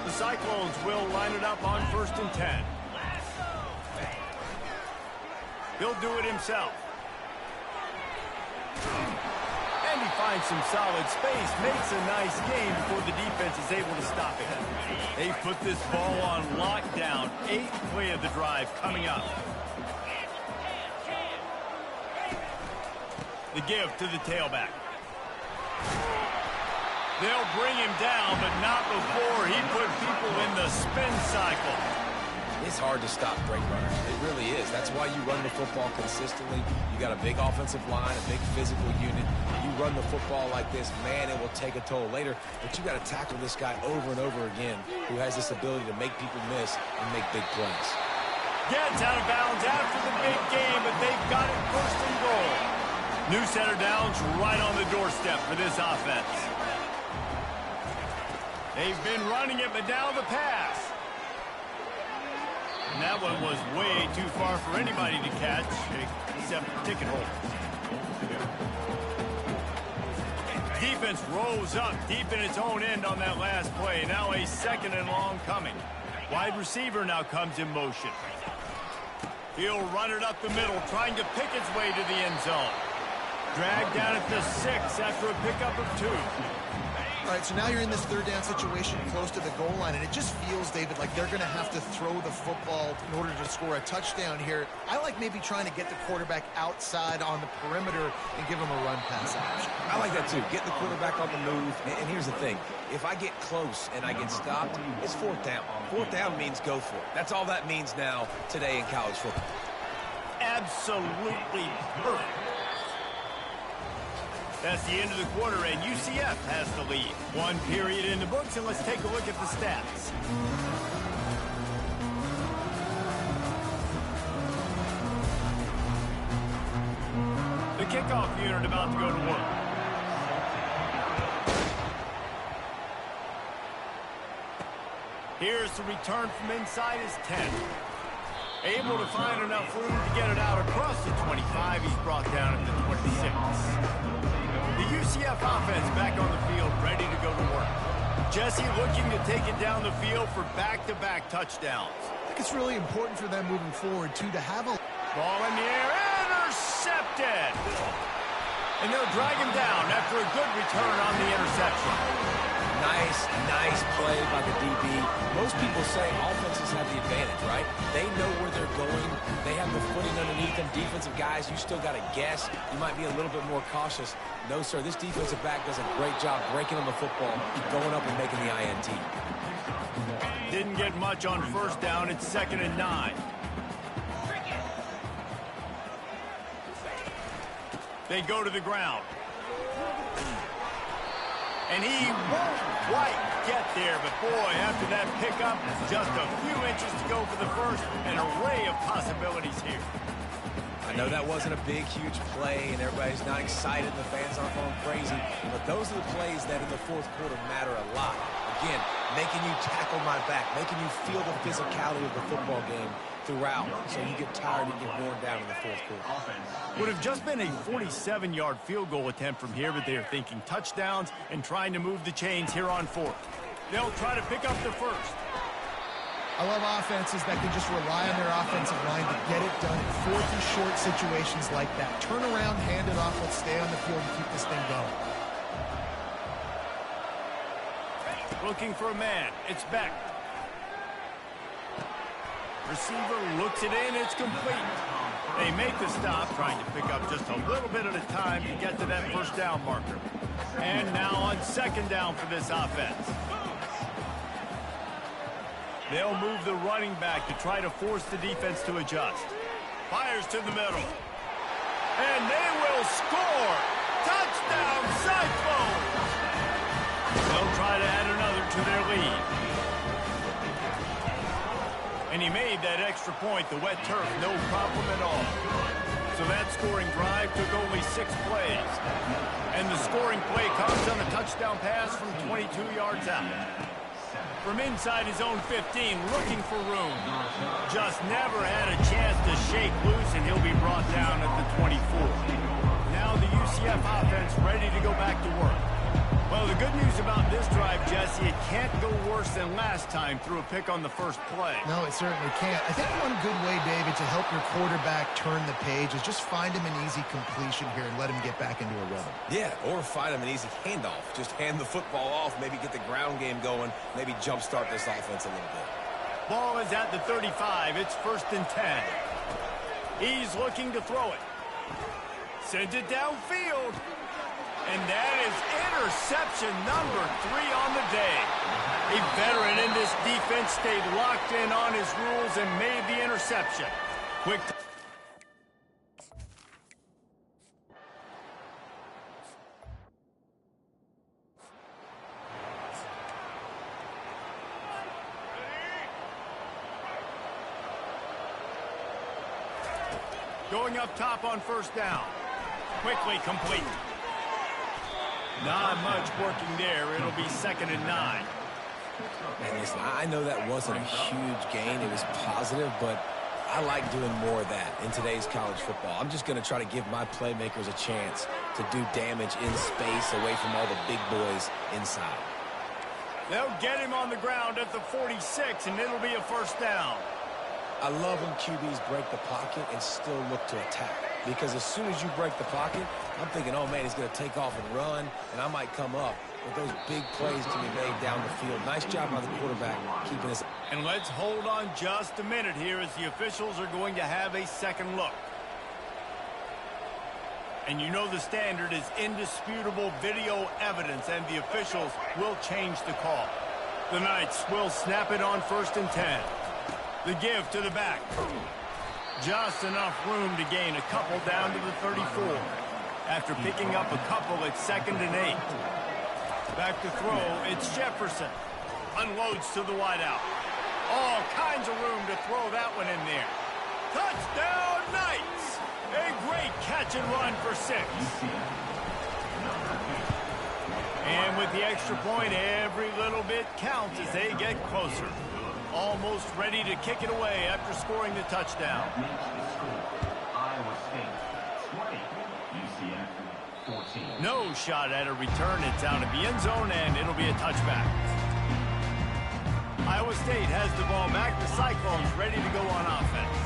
The Cyclones will line it up on 1st and 10. He'll do it himself. And he finds some solid space, makes a nice gain before the defense is able to stop it. They put this ball on lockdown. 8th play of the drive coming up. The give to the tailback. They'll bring him down, but not before he put people in the spin cycle. It's hard to stop great runners. It really is. That's why you run the football consistently. You got a big offensive line, a big physical unit. You run the football like this, man, it will take a toll later. But you got to tackle this guy over and over again who has this ability to make people miss and make big plays. Gets out of bounds after the big game, but they've got it 1st and goal. New center downs right on the doorstep for this offense. They've been running it, but now the pass. And that one was way too far for anybody to catch, except the ticket holder. Defense rolls up deep in its own end on that last play. Now a 2nd and long coming. Wide receiver now comes in motion. He'll run it up the middle, trying to pick its way to the end zone. Dragged down at the 6 after a pickup of 2. All right, so now you're in this 3rd down situation close to the goal line, and it just feels, David, like they're going to have to throw the football in order to score a touchdown here. I like maybe trying to get the quarterback outside on the perimeter and give him a run-pass option. I like that, too. Get the quarterback on the move. And here's the thing. If I get close and I get stopped, it's 4th down. 4th down means go for it. That's all that means now today in college football. Absolutely perfect. That's the end of the quarter, and UCF has the lead. 1 period in the books, and let's take a look at the stats. The kickoff unit about to go to work. Here's the return from inside his 10. Able to find enough room to get it out across the 25. He's brought down at the 26. The UCF offense back on the field, ready to go to work. Jesse looking to take it down the field for back-to-back touchdowns. I think it's really important for them moving forward, too, to have a ball in the air, intercepted. And they'll drag him down after a good return on the interception. Nice play by the DB. Most people say offenses have the advantage, right? They know where they're going. They have the footing underneath them. Defensive guys, you still got to guess. You might be a little bit more cautious. No, sir, this defensive back does a great job breaking on the football, going up and making the INT. Didn't get much on 1st down. It's 2nd and 9. They go to the ground. And he won't quite get there, but boy, after that pickup, just a few inches to go for the 1st, an array of possibilities here. I know that wasn't a big, huge play, and everybody's not excited, and the fans aren't going crazy, but those are the plays that in the 4th quarter matter a lot. Again, making you tackle my back, making you feel the physicality of the football game throughout, so you get tired and get worn down in the 4th quarter. Would have just been a 47-yard field goal attempt from here, but they are thinking touchdowns and trying to move the chains here on 4th. They'll try to pick up the 1st. I love offenses that can just rely on their offensive line to get it done in 4th and short situations like that. Turn around, hand it off, let's stay on the field and keep this thing going. Looking for a man. It's Beck. Receiver looks it in. It's complete. They make the stop, trying to pick up just a little bit at a time to get to that 1st down marker. And now on 2nd down for this offense. They'll move the running back to try to force the defense to adjust. Fires to the middle. And they will score. Touchdown, Cyclones! They'll try to add another to their lead. And he made that extra point, the wet turf, no problem at all. So that scoring drive took only 6 plays. And the scoring play comes on a touchdown pass from 22 yards out. From inside his own 15, looking for room. Just never had a chance to shake loose, and he'll be brought down at the 24. Now the UCF offense ready to go back to work. Well, the good news about this drive, Jesse, it can't go worse than last time through a pick on the first play. No, it certainly can't. I think one good way, David, to help your quarterback turn the page is just find him an easy completion here and let him get back into a rhythm. Yeah, or find him an easy handoff. Just hand the football off, maybe get the ground game going, maybe jumpstart this offense a little bit. Ball is at the 35. It's 1st and 10. He's looking to throw it. Sends it downfield. And that is interception number 3 on the day. A veteran in this defense stayed locked in on his rules and made the interception. Quick. Going up top on 1st down. Quickly complete. Not much working there. It'll be 2nd and 9. And listen, I know that wasn't a huge gain. It was positive, but I like doing more of that in today's college football. I'm just going to try to give my playmakers a chance to do damage in space away from all the big boys inside. They'll get him on the ground at the 46, and it'll be a 1st down. I love when QBs break the pocket and still look to attack. Because as soon as you break the pocket, I'm thinking, oh, man, he's going to take off and run, and I might come up. But those big plays can be made down the field. Nice job by the quarterback keeping us. And let's hold on just a minute here as the officials are going to have a second look. And you know the standard is indisputable video evidence, and the officials will change the call. The Knights will snap it on 1st and 10. The give to the back. Just enough room to gain a couple down to the 34. After picking up a couple at 2nd and 8. Back to throw, it's Jefferson. Unloads to the wideout. All kinds of room to throw that one in there. Touchdown, Knights! A great catch and run for 6. And with the extra point, every little bit counts as they get closer. Almost ready to kick it away after scoring the touchdown. No shot at a return. It's out of the end zone, and it'll be a touchback. Iowa State has the ball back. The Cyclones ready to go on offense.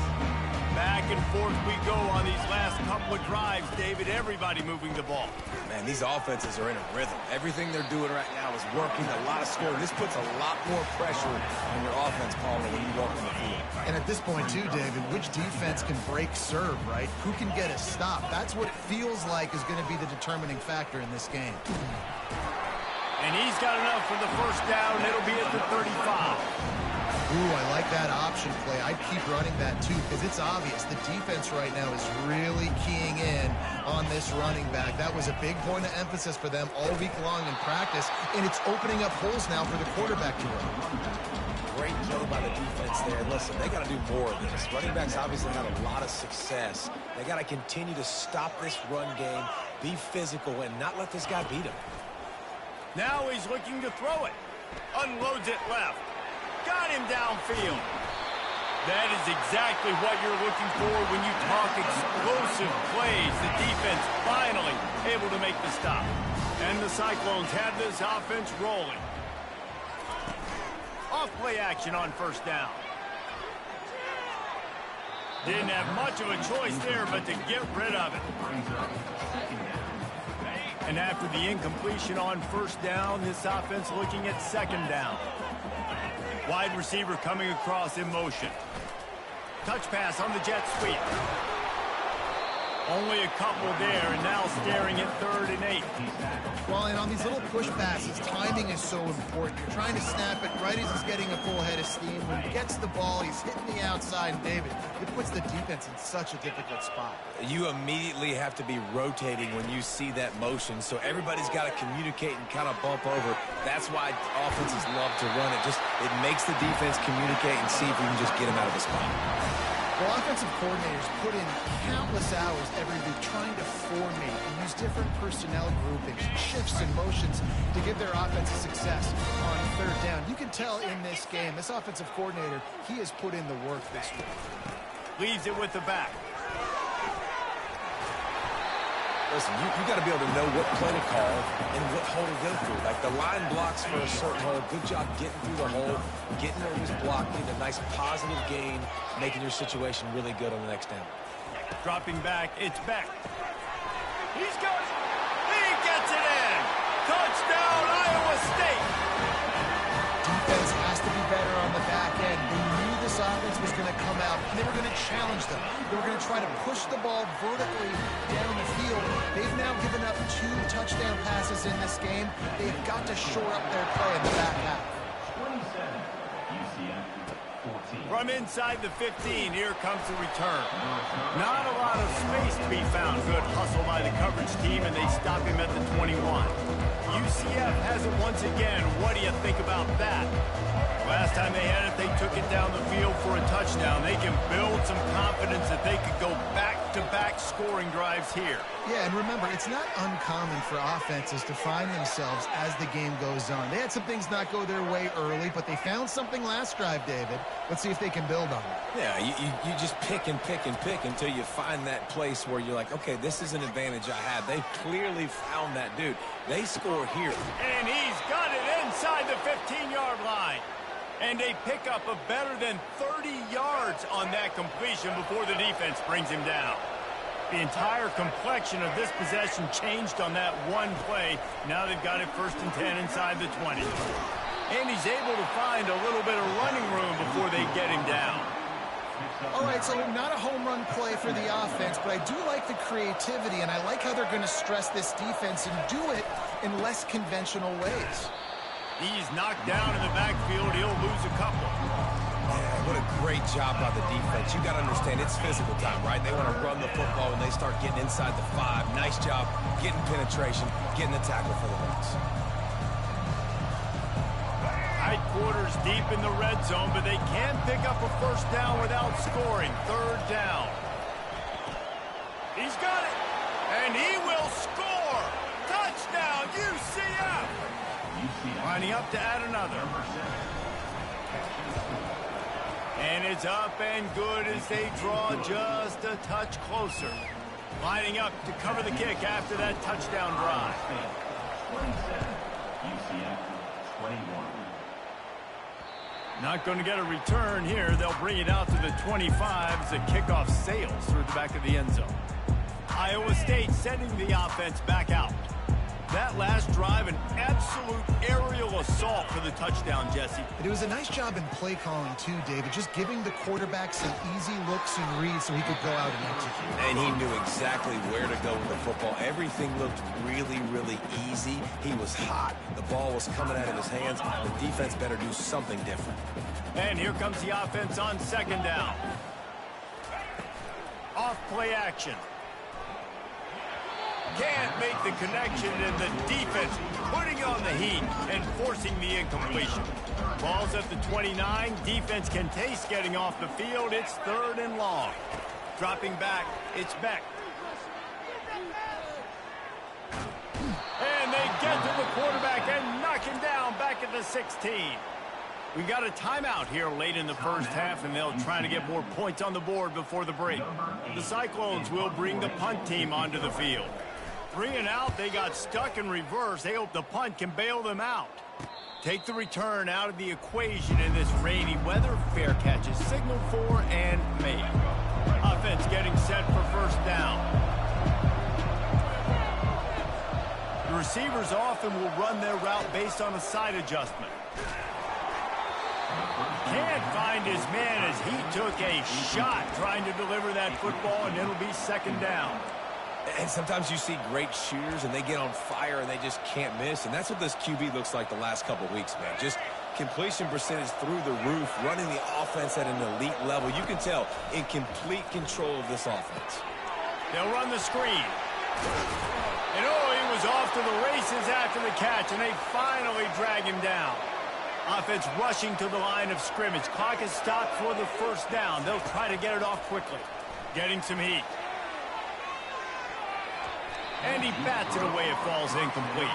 Back and forth we go on these last couple of drives, David. Everybody moving the ball. Man, these offenses are in a rhythm. Everything they're doing right now is working. A lot of scoring. This puts a lot more pressure on your offense, Palmer, when you walk in the field. And at this point, too, David, which defense can break serve, right? Who can get a stop? That's what it feels like is going to be the determining factor in this game. And he's got enough for the 1st down. It'll be at the 35. Ooh, I like that option play. I'd keep running that, too, because it's obvious the defense right now is really keying in on this running back. That was a big point of emphasis for them all week long in practice, and it's opening up holes now for the quarterback to run. Great play by the defense there. Listen, they got to do more of this. Running backs obviously had a lot of success. They got to continue to stop this run game, be physical, and not let this guy beat him. Now he's looking to throw it. Unloads it left. Got him downfield. That is exactly what you're looking for when you talk explosive plays. The defense finally able to make the stop. And the Cyclones have this offense rolling. Off play action on 1st down. Didn't have much of a choice there but to get rid of it. And after the incompletion on 1st down, this offense looking at 2nd down. Wide receiver coming across in motion. Touch pass on the jet sweep. Only a couple there, and now staring at 3rd and 8. Well, and on these little push passes, timing is so important. You're trying to snap it right as he's getting a full head of steam. When he gets the ball, he's hitting the outside, and David, it puts the defense in such a difficult spot. You immediately have to be rotating when you see that motion, so everybody's got to communicate and kind of bump over. That's why offenses love to run it. It makes the defense communicate and see if we can just get him out of the spot. Well, offensive coordinators put in countless hours every week trying to formate and use different personnel groupings, shifts, and motions to give their offense success on 3rd down. You can tell in this game, this offensive coordinator, he has put in the work this week. Leaves it with the back. Listen, you got to be able to know what play to call and what hole to go through. Like the line blocks for a certain hole. Good job getting through the hole, getting where he's blocking, a nice positive gain, making your situation really good on the next down. Dropping back, it's Beck. He's got it. He gets it in. Touchdown, Iowa State. Defense has to be better on the back end. They knew this offense was going to come out, and they were going to challenge them. They were going to try to push the ball vertically down the field. They've now given up 2 touchdown passes in this game. They've got to shore up their play in the back half. 27, UCF 14. From inside the 15, here comes the return. Not a lot of space to be found. Good hustle by the coverage team, and they stop him at the 21. UCF has it once again. What do you think about that? Last time they had it, they took it down the field for a touchdown. They can build some confidence that they could go back-to-back scoring drives here. Yeah, and remember, it's not uncommon for offenses to find themselves as the game goes on. They had some things not go their way early, but they found something last drive, David. Let's see if they can build on it. Yeah, you just pick and pick and pick until you find that place where you're like, okay, this is an advantage I have. They clearly found that dude. They score here. And he's got it inside the 15-yard line. And they pick up a better than 30 yards on that completion before the defense brings him down. The entire complexion of this possession changed on that one play. Now they've got it 1st and 10 inside the 20. And he's able to find a little bit of running room before they get him down. All right, so not a home run play for the offense, but I do like the creativity, and I like how they're going to stress this defense and do it in less conventional ways. He's knocked down in the backfield. He'll lose a couple. Yeah, what a great job by the defense. You got to understand, it's physical time, right? They want to run the football when they start getting inside the 5. Nice job getting penetration, getting the tackle for the Reds. Tight quarters deep in the red zone, but they can't pick up a 1st down without scoring. 3rd down. He's got it, and he will score. Touchdown, UCF. Lining up to add another. And it's up and good as they draw just a touch closer. Lining up to cover the kick after that touchdown drive. 27, UCF 21. Not going to get a return here. They'll bring it out to the 25 as the kickoff sails through the back of the end zone. Iowa State sending the offense back out. That last drive, an absolute aerial assault for the touchdown, Jesse. It was a nice job in play calling, too, David, just giving the quarterback some easy looks and reads so he could go out and execute. And he knew exactly where to go with the football. Everything looked really, really easy. He was hot. The ball was coming out of his hands. The defense better do something different. And here comes the offense on 2nd down. Off play action. Can't make the connection, and the defense putting on the heat and forcing the incompletion. Ball's at the 29. Defense can taste getting off the field. It's 3rd and long. Dropping back, it's Beck. And they get to the quarterback and knock him down back at the 16. We got a timeout here late in the 1st half, and they'll try to get more points on the board before the break. The Cyclones will bring the punt team onto the field. 3 and out, they got stuck in reverse. They hope the punt can bail them out. Take the return out of the equation in this rainy weather. Fair catch is signaled for and made. Offense getting set for 1st down. The receivers often will run their route based on a side adjustment. Can't find his man as he took a shot trying to deliver that football, and it'll be 2nd down. And sometimes you see great shooters, and they get on fire, and they just can't miss. And that's what this QB looks like the last couple weeks, man. Just completion percentage through the roof, running the offense at an elite level. You can tell in complete control of this offense. They'll run the screen. And he was off to the races after the catch, and they finally drag him down. Offense rushing to the line of scrimmage. Clock is stopped for the 1st down. They'll try to get it off quickly. Getting some heat. And he bats it away. It falls incomplete.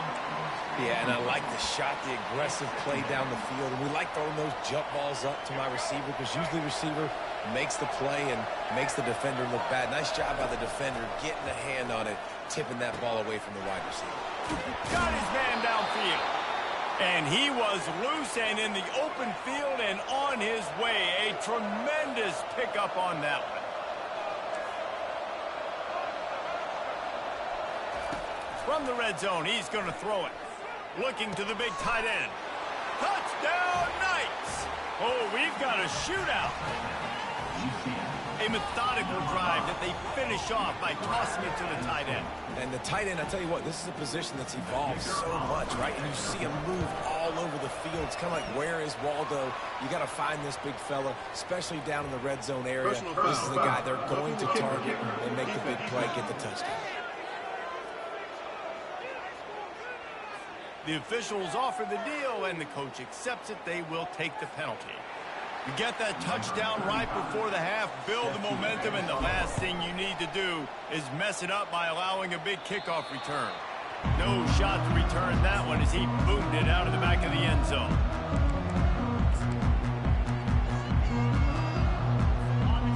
Yeah, and I like the shot, the aggressive play down the field. And we like throwing those jump balls up to my receiver because usually the receiver makes the play and makes the defender look bad. Nice job by the defender getting a hand on it, tipping that ball away from the wide receiver. Got his man downfield. And he was loose and in the open field and on his way. A tremendous pickup on that one. From the red zone, he's going to throw it. Looking to the big tight end. Touchdown, Knights! Oh, we've got a shootout. A methodical drive that they finish off by tossing it to the tight end. And the tight end, I tell you what, this is a position that's evolved so much, right? And you see him move all over the field. It's kind of like, where is Waldo? You got to find this big fella, especially down in the red zone area. This is the guy they're going to target and make the big play, get the touchdown. The officials offer the deal, and the coach accepts it. They will take the penalty. You get that touchdown right before the half, build the momentum, and the last thing you need to do is mess it up by allowing a big kickoff return. No shot to return that one as he boomed it out of the back of the end zone.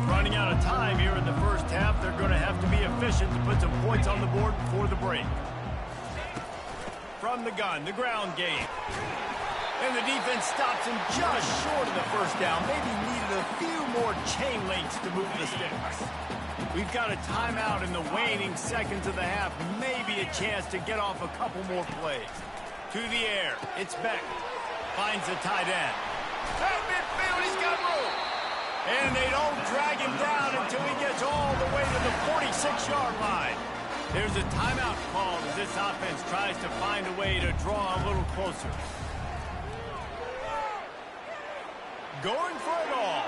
Running out of time here in the first half, they're going to have to be efficient to put some points on the board before the break. From the gun, the ground game. And the defense stops him just short of the first down. Maybe needed a few more chain links to move the sticks. We've got a timeout in the waning seconds of the half. Maybe a chance to get off a couple more plays. To the air. It's Beck. Finds the tight end. At midfield, he's got room. And they don't drag him down until he gets all the way to the 46-yard line. There's a timeout called as this offense tries to find a way to draw a little closer. Going for it all.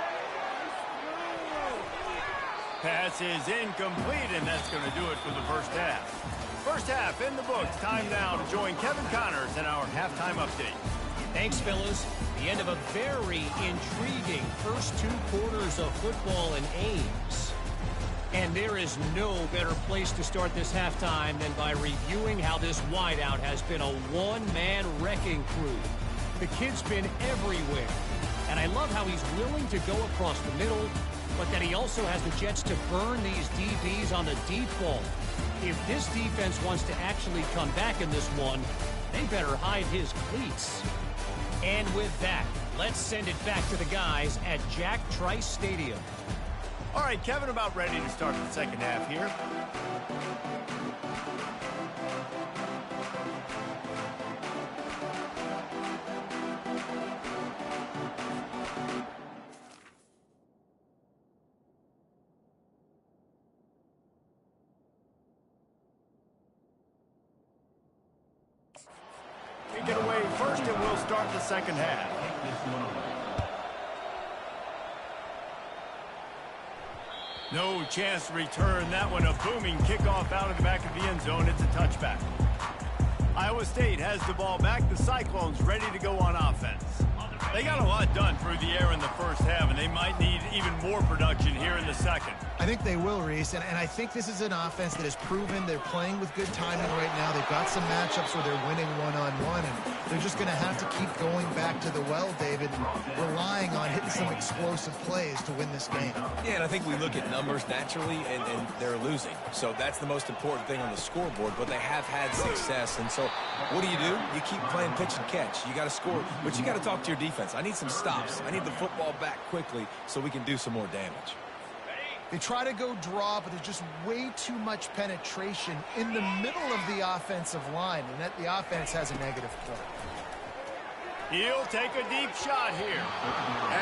Pass is incomplete, and that's going to do it for the first half. First half in the books. Time now to join Kevin Connors in our halftime update. Thanks, fellas. The end of a very intriguing first two quarters of football in Ames. And there is no better place to start this halftime than by reviewing how this wideout has been a one-man wrecking crew. The kid's been everywhere. And I love how he's willing to go across the middle, but that he also has the jets to burn these DBs on the deep ball. If this defense wants to actually come back in this one, they better hide his cleats. And with that, let's send it back to the guys at Jack Trice Stadium. All right, Kevin, about ready to start the second half here. Take it away first, and we'll start the second half. No chance to return that one. A booming kickoff out of the back of the end zone. It's a touchback. Iowa State has the ball back. The Cyclones ready to go on offense. They got a lot done through the air in the first half, and they might need even more production here in the second. I think they will, Reese, and I think this is an offense that has proven they're playing with good timing right now. They've got some matchups where they're winning one-on-one, and they're just going to have to keep going back to the well, David, and relying on hitting some explosive plays to win this game. Yeah, and I think we look at numbers naturally, and they're losing. So that's the most important thing on the scoreboard, but they have had success. And so what do? You keep playing pitch and catch. You got to score, but you got to talk to your defense. I need some stops. I need the football back quickly so we can do some more damage. They try to go draw, but there's just way too much penetration in the middle of the offensive line, and that the offense has a negative play. He'll take a deep shot here.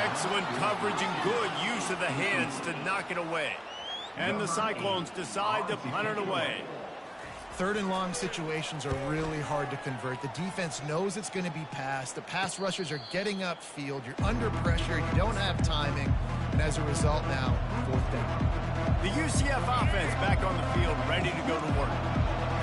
Excellent coverage and good use of the hands to knock it away. And the Cyclones decide to punt it away. Third and long situations are really hard to convert. The defense knows it's going to be passed. The pass rushers are getting upfield. You're under pressure. You don't have timing. And as a result now, fourth down. The UCF offense back on the field, ready to go to work.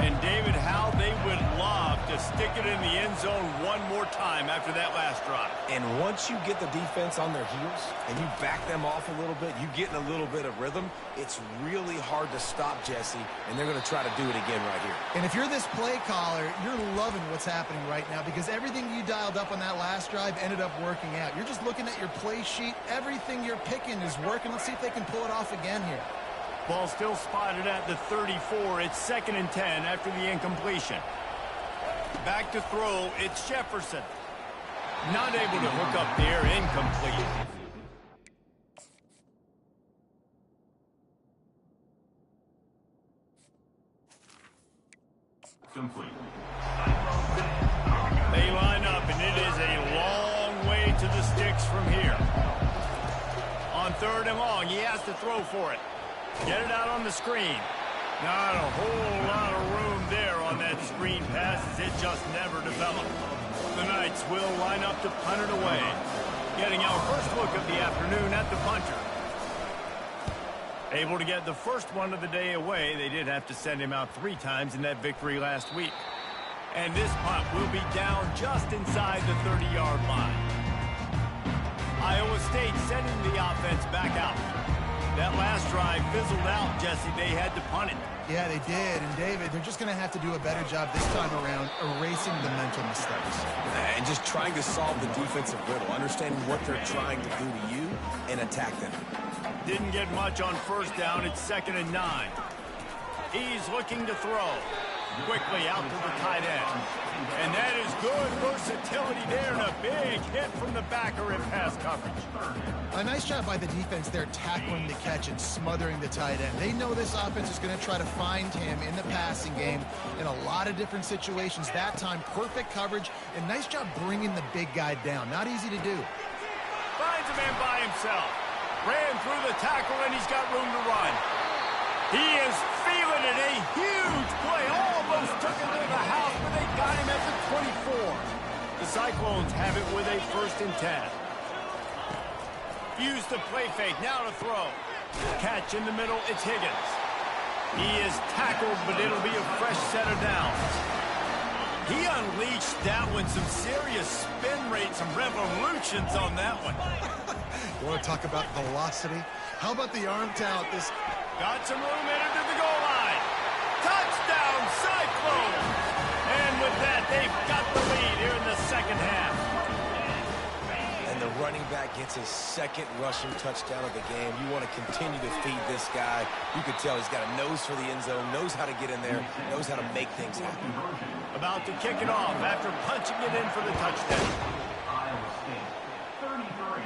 And David, how they would love to stick it in the end zone one more time after that last drive. And once you get the defense on their heels and you back them off a little bit, you get in a little bit of rhythm, it's really hard to stop Jesse, and they're going to try to do it again right here. And if you're this play caller, you're loving what's happening right now because everything you dialed up on that last drive ended up working out. You're just looking at your play sheet. Everything you're picking is working. Let's see if they can pull it off again here. Ball still spotted at the 34. It's 2nd and 10 after the incompletion. Back to throw. It's Jefferson. Not able to hook up there. Incomplete. Complete. They line up, and it is a long way to the sticks from here. On 3rd and long, he has to throw for it. Get it out on the screen. Not a whole lot of room there on that screen pass as it just never developed. The Knights will line up to punt it away. Getting our first look of the afternoon at the punter. Able to get the first one of the day away. They did have to send him out 3 times in that victory last week. And this punt will be down just inside the 30-yard line. Iowa State sending the offense back out. That last drive fizzled out, Jesse. They had to punt it. Yeah, they did. And, David, they're just going to have to do a better job this time around erasing the mental mistakes. And just trying to solve the defensive riddle, understanding what they're trying to do to you and attack them. Didn't get much on 1st down. It's 2nd and 9. He's looking to throw. Quickly out to the tight end. And that is good versatility there and a big hit from the backer in pass coverage. A nice job by the defense there tackling the catch and smothering the tight end. They know this offense is going to try to find him in the passing game in a lot of different situations. That time, perfect coverage and nice job bringing the big guy down. Not easy to do. Finds a man by himself. Ran through the tackle and he's got room to run. He is feeling it. A huge play. Almost took it to the house, but they got him at the 24. The Cyclones have it with a 1st and 10. Used the play fake. Now to throw. Catch in the middle. It's Higgins. He is tackled, but it'll be a fresh set of downs. He unleashed that one. Some serious spin rate, some revolutions on that one. You want to talk about velocity? How about the arm talent? This got some room headed to the goal line. Touchdown, Cyclones! And with that, they've got the lead here in the 2nd half. And the running back gets his 2nd rushing touchdown of the game. You want to continue to feed this guy. You can tell he's got a nose for the end zone, knows how to get in there, knows how to make things happen. About to kick it off after punching it in for the touchdown. Iowa State, 33.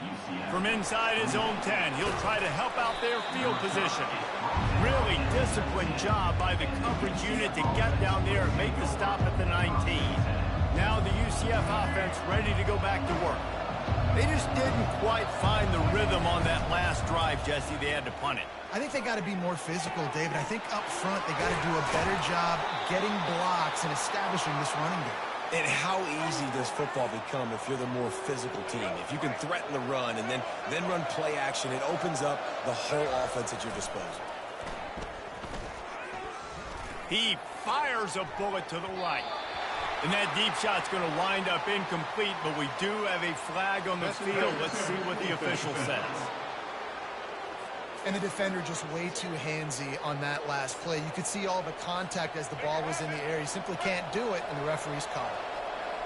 UCF. From inside his own 10, he'll try to help out their field position. Really disciplined job by the coverage unit to get down there and make the stop at the 19. Now the UCF offense ready to go back to work. They just didn't quite find the rhythm on that last drive, Jesse. They had to punt it. I think they got to be more physical, David. I think up front they got to do a better job getting blocks and establishing this running game. And how easy does football become if you're the more physical team? If you can threaten the run and then run play action, it opens up the whole offense at your disposal. He fires a bullet to the right. And that deep shot's going to wind up incomplete, but we do have a flag on the field. Let's see what the official says. And the defender just way too handsy on that last play. You could see all the contact as the ball was in the air. He simply can't do it, and the referee's caught it.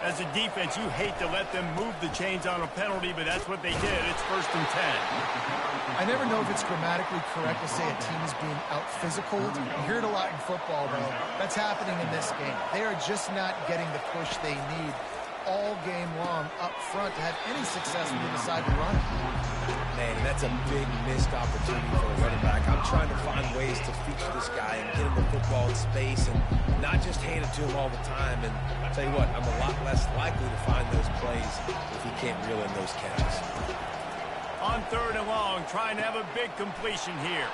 As a defense, you hate to let them move the chains on a penalty, but that's what they did. It's 1st and 10. I never know if it's grammatically correct to say a team is being out-physical. You hear it a lot in football, though. That's happening in this game. They are just not getting the push they need all game long up front to have any success when they decide to run. Man, that's a big missed opportunity for a running back. I'm trying to find ways to feature this guy and get him the football in space and not just hand it to him all the time. And I'll tell you what, I'm a lot less likely to find those plays if he can't reel in those counts. On 3rd and long, trying to have a big completion here.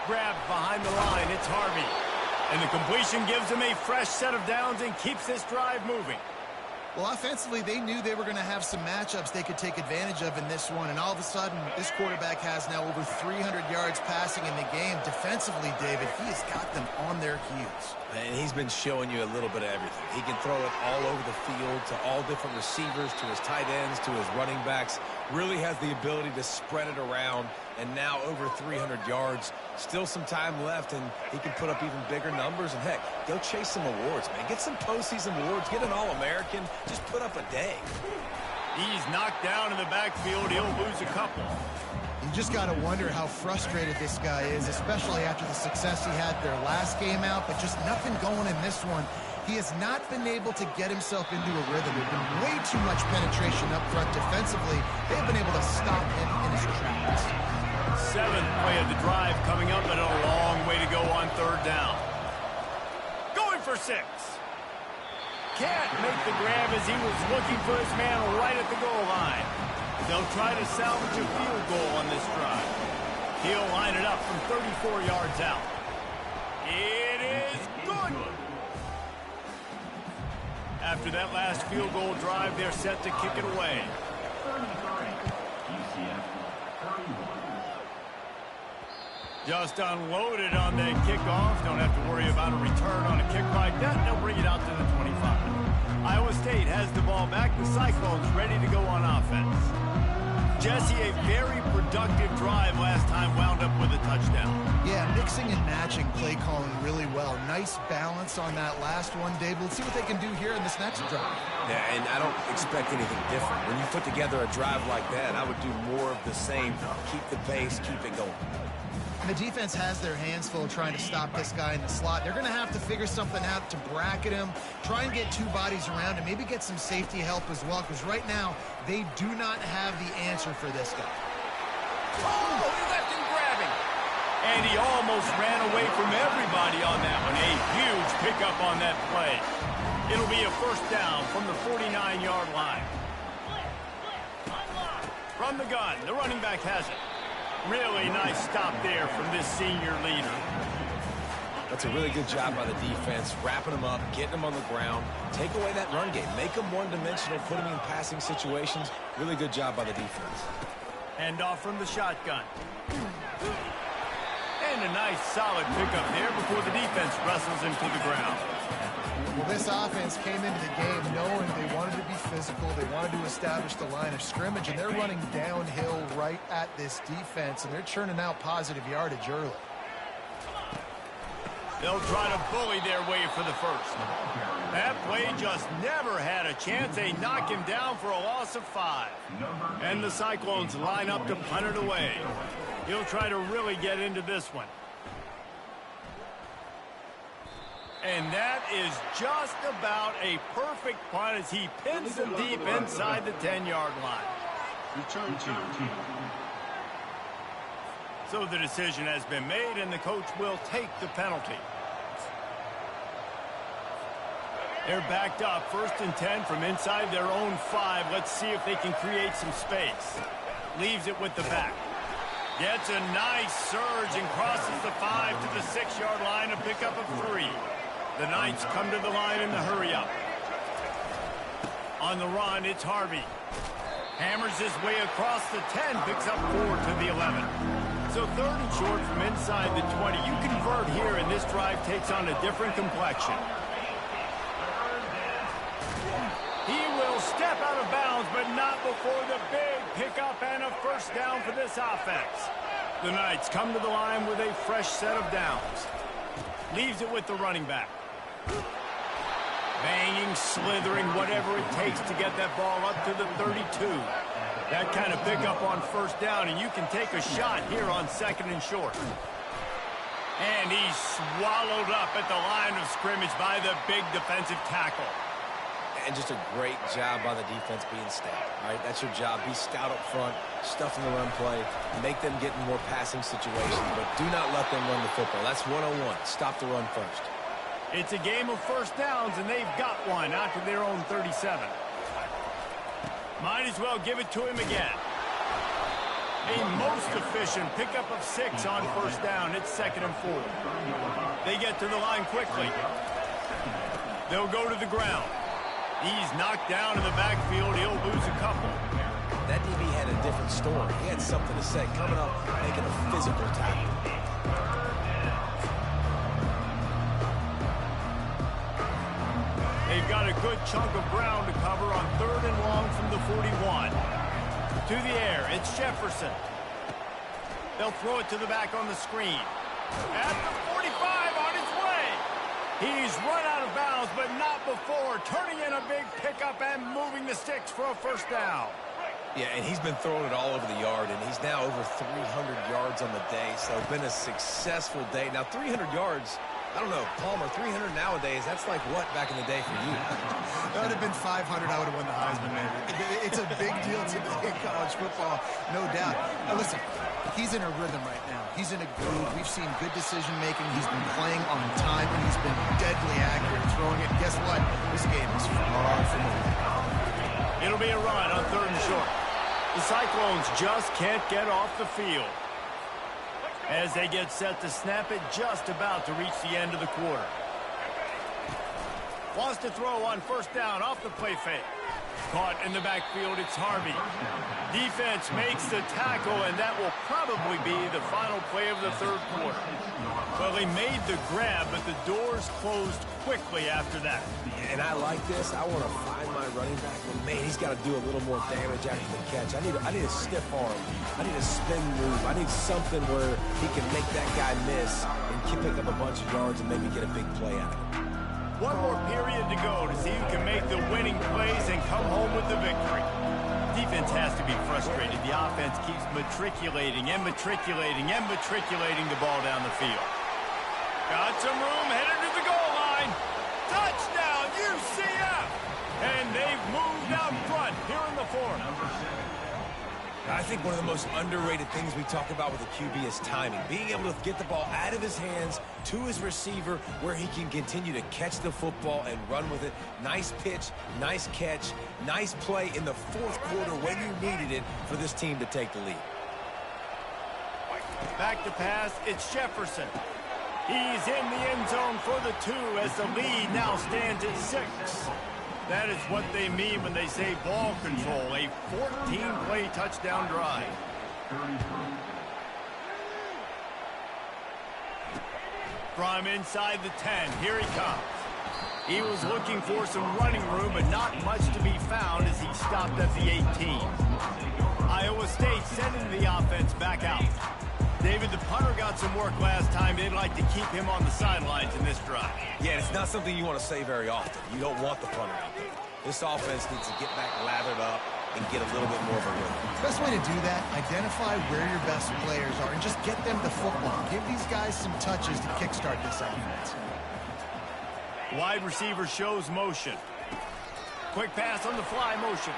Grabbed behind the line, it's Harvey. And the completion gives him a fresh set of downs and keeps this drive moving. Well, offensively, they knew they were going to have some matchups they could take advantage of in this one, and all of a sudden, this quarterback has now over 300 yards passing in the game. Defensively, David, he has got them on their heels. And he's been showing you a little bit of everything. He can throw it all over the field to all different receivers, to his tight ends, to his running backs. Really has the ability to spread it around, and now over 300 yards. Still some time left, and he can put up even bigger numbers. And, heck, go chase some awards, man. Get some postseason awards. Get an All-American. Just put up a day. He's knocked down in the backfield. He'll lose a couple. You just got to wonder how frustrated this guy is, especially after the success he had their last game out, but just nothing going in this one. He has not been able to get himself into a rhythm. There's been way too much penetration up front defensively. They've been able to stop him in his tracks. 7th play of the drive coming up, and a long way to go on 3rd down. Going for 6. Can't make the grab as he was looking for his man right at the goal line. They'll try to salvage a field goal on this drive. He'll line it up from 34 yards out. It is good. After that last field goal drive, they're set to kick it away. 33. UCF 31. Just unloaded on that kickoff. Don't have to worry about a return on a kick like that. They'll bring it out to the 25. Iowa State has the ball back. The Cyclones ready to go on offense. Jesse, a very productive drive last time, wound up with a touchdown. Yeah, mixing and matching play calling really well. Nice balance on that last one, Dave. Let's see what they can do here in this next drive. Yeah, and I don't expect anything different. When you put together a drive like that, I would do more of the same. Keep the pace, keep it going. The defense has their hands full trying to stop this guy in the slot. They're going to have to figure something out to bracket him, try and get 2 bodies around him, maybe get some safety help as well, because right now they do not have the answer for this guy. Oh, he left him grabbing. And he almost ran away from everybody on that one. A huge pickup on that play. It'll be a 1st down from the 49-yard line. From the gun, the running back has it. Really nice stop there from this senior leader. That's a really good job by the defense, wrapping them up, getting them on the ground. Take away that run game. Make them one-dimensional, put them in passing situations. Really good job by the defense. Hand off from the shotgun. And a nice solid pickup there before the defense wrestles him to the ground. Well, this offense came into the game knowing they wanted to be physical, they wanted to establish the line of scrimmage, and they're running downhill right at this defense, and they're churning out positive yardage early. They'll try to bully their way for the 1st. That play just never had a chance. They knock him down for a loss of 5. And the Cyclones line up to punt it away. He'll try to really get into this one. And that is just about a perfect punt as he pins them deep inside the 10-yard line. Return to. So the decision has been made, and the coach will take the penalty. They're backed up, 1st and 10 from inside their own 5. Let's see if they can create some space. Leaves it with the back. Gets a nice surge and crosses the 5 to the 6-yard line, a pickup of 3. The Knights come to the line in the hurry-up. On the run, it's Harvey. Hammers his way across the 10, picks up 4 to the 11. So 3rd and short from inside the 20. You convert here, and this drive takes on a different complexion. He will step out of bounds, but not before the big pickup and a 1st down for this offense. The Knights come to the line with a fresh set of downs. Leaves it with the running back. Banging, slithering, whatever it takes to get that ball up to the 32. That kind of pickup on 1st down, and you can take a shot here on 2nd and short. And he's swallowed up at the line of scrimmage by the big defensive tackle. And just a great job by the defense being stout. All right, that's your job. Be stout up front, stuff in the run play, make them get in more passing situations, but do not let them run the football. That's 101. Stop the run first. It's a game of 1st downs, and they've got one out to their own 37. Might as well give it to him again. A most efficient pickup of 6 on 1st down. It's 2nd and 4. They get to the line quickly. They'll go to the ground. He's knocked down in the backfield. He'll lose a couple. That DB had a different story. He had something to say. Coming up, making a physical tackle. They've got a good chunk of ground to cover on 3rd and long from the 41. To the air, it's Jefferson. They'll throw it to the back on the screen. At the 45, on his way. He's run out of bounds, but not before. Turning in a big pickup and moving the sticks for a first down. Yeah, and he's been throwing it all over the yard, and he's now over 300 yards on the day, so it's been a successful day. Now, 300 yards, I don't know, Palmer, 300 nowadays, that's like what back in the day for you? That would have been 500. I would have won the Heisman, man. It's a big deal today in college football, no doubt. Now, listen, he's in a rhythm right now. He's in a groove. We've seen good decision-making. He's been playing on time, and he's been deadly accurate throwing it. Guess what? This game is far from over. It'll be a run on 3rd and short. The Cyclones just can't get off the field. As they get set to snap it, just about to reach the end of the quarter. Wants to throw on first down off the play fake. Caught in the backfield, it's Harvey. Defense makes the tackle, and that will probably be the final play of the 3rd quarter. Well, they made the grab, but the doors closed quickly after that. And I like this. I want to find my running back, but man, he's got to do a little more damage after the catch. I need a stiff arm. I need a spin move. I need something where he can make that guy miss and pick up a bunch of yards and maybe get a big play out of it. One more period to go to see who can make the winning plays and come home with the victory. Defense has to be frustrated. The offense keeps matriculating and matriculating and matriculating the ball down the field. Got some room, headed to the goal line. Touchdown, UCF! And they've moved out front here in the 4th. I think one of the most underrated things we talk about with a QB is timing. Being able to get the ball out of his hands to his receiver where he can continue to catch the football and run with it. Nice pitch, nice catch, nice play in the 4th quarter when you needed it for this team to take the lead. Back to pass, it's Jefferson. He's in the end zone for the 2 as the lead now stands at 6. That is what they mean when they say ball control, a 14-play touchdown drive. From inside the 10, here he comes. He was looking for some running room, but not much to be found as he stopped at the 18. Iowa State sending the offense back out. David, the punter got some work last time. They'd like to keep him on the sidelines in this drive. Yeah, it's not something you want to say very often. You don't want the punter out there. This offense needs to get back lathered up and get a little bit more of a rhythm. The best way to do that, identify where your best players are and just get them the football. Give these guys some touches to kickstart this offense. Wide receiver shows motion. Quick pass on the fly motion.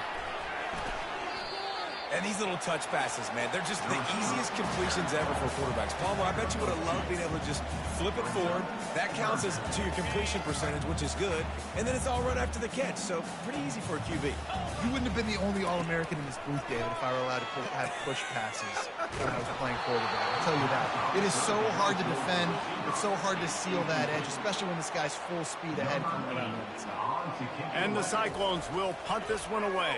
And these little touch passes, man, they're just the easiest completions ever for quarterbacks. Palmer, I bet you would have loved being able to just flip it forward. That counts as to your completion percentage, which is good. And then it's all right after the catch, so pretty easy for a QB. You wouldn't have been the only All-American in this booth, David, if I were allowed to have push passes when I was playing quarterback. I'll tell you that. It is so hard to defend. It's so hard to seal that edge, especially when this guy's full speed ahead coming around the inside. And the Cyclones will punt this one away.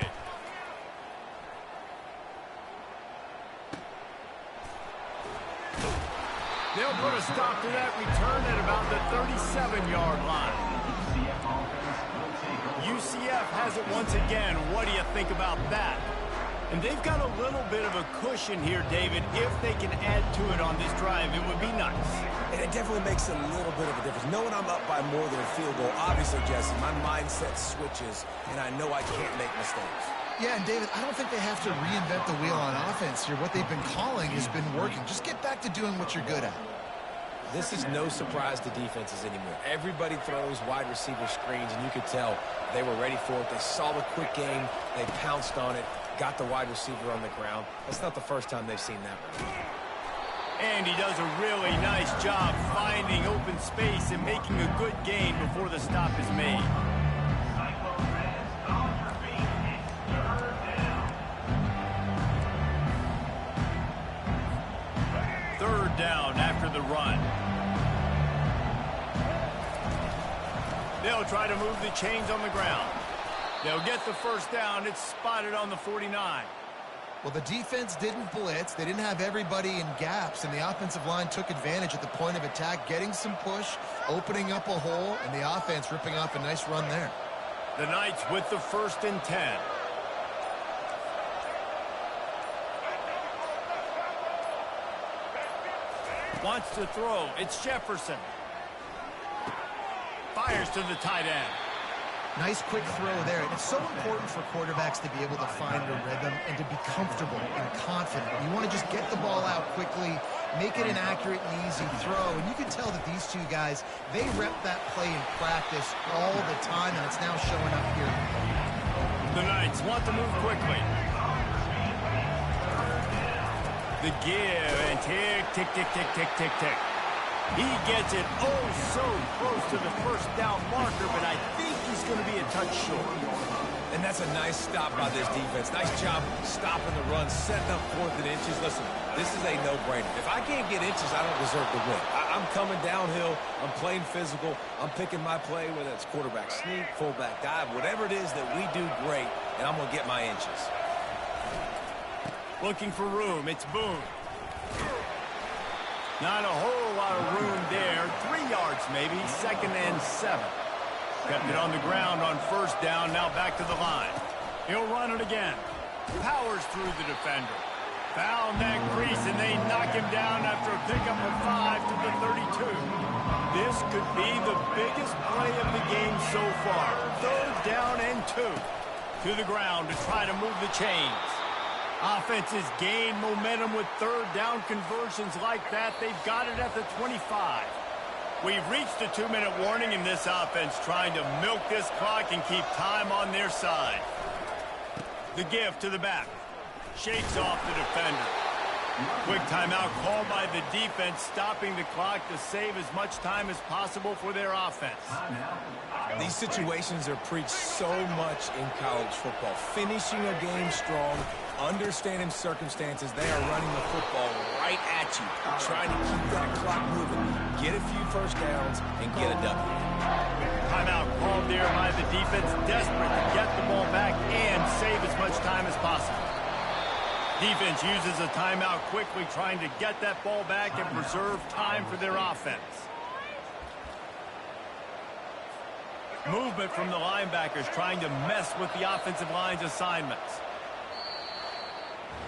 They'll put a stop to that return at about the 37-yard line. UCF has it once again. What do you think about that? And they've got a little bit of a cushion here, David. If they can add to it on this drive, it would be nice. And it definitely makes a little bit of a difference. Knowing I'm up by more than a field goal, obviously, Jesse, my mindset switches, and I know I can't make mistakes. Yeah, and David, I don't think they have to reinvent the wheel on offense here. What they've been calling has been working. Just get back to doing what you're good at. This is no surprise to defenses anymore. Everybody throws wide receiver screens, and you could tell they were ready for it. They saw the quick game. They pounced on it, got the wide receiver on the ground. That's not the first time they've seen that one. And he does a really nice job finding open space and making a good gain before the stop is made. Third down after the run. They'll try to move the chains on the ground. They'll get the first down. It's spotted on the 49. Well, the defense didn't blitz. They didn't have everybody in gaps, and the offensive line took advantage at the point of attack, getting some push, opening up a hole, and the offense ripping off a nice run there. The Knights with the 1st and 10. Wants to throw. It's Jefferson. Fires to the tight end. Nice quick throw there. And it's so important for quarterbacks to be able to find a rhythm and to be comfortable and confident. You want to just get the ball out quickly, make it an accurate and easy throw. And you can tell that these two guys, they rep that play in practice all the time, and it's now showing up here. The Knights want to move quickly. The give, and tick, tick, tick, tick, tick, tick, tick. He gets it oh so close to the first down marker, but I think he's going to be a touch short. And that's a nice stop by this defense. Nice job stopping the run, setting up 4th and inches. Listen, this is a no-brainer. If I can't get inches, I don't deserve to win. I'm coming downhill. I'm playing physical. I'm picking my play, whether it's quarterback sneak, fullback dive, whatever it is that we do great, and I'm going to get my inches. Looking for room. It's Boone. Not a whole lot of room there. 3 yards maybe. 2nd and 7. Kept it on the ground on 1st down. Now back to the line. He'll run it again. Powers through the defender. Found that crease, and they knock him down after a pickup of 5 to the 32. This could be the biggest play of the game so far. 3rd down and 2. To the ground to try to move the chains. Offenses gain momentum with 3rd down conversions like that. They've got it at the 25. We've reached a 2-minute warning in this offense, trying to milk this clock and keep time on their side. The give to the back. Shakes off the defender. Quick timeout called by the defense, stopping the clock to save as much time as possible for their offense. These situations are preached so much in college football. Finishing a game strong, understanding circumstances. They are running the football right at you, trying to keep that clock moving, get a few first downs, and get a W. Timeout called there by the defense, desperate to get the ball back and save as much time as possible. Defense uses a timeout quickly, trying to get that ball back and preserve time for their offense. Movement from the linebackers, trying to mess with the offensive line's assignments.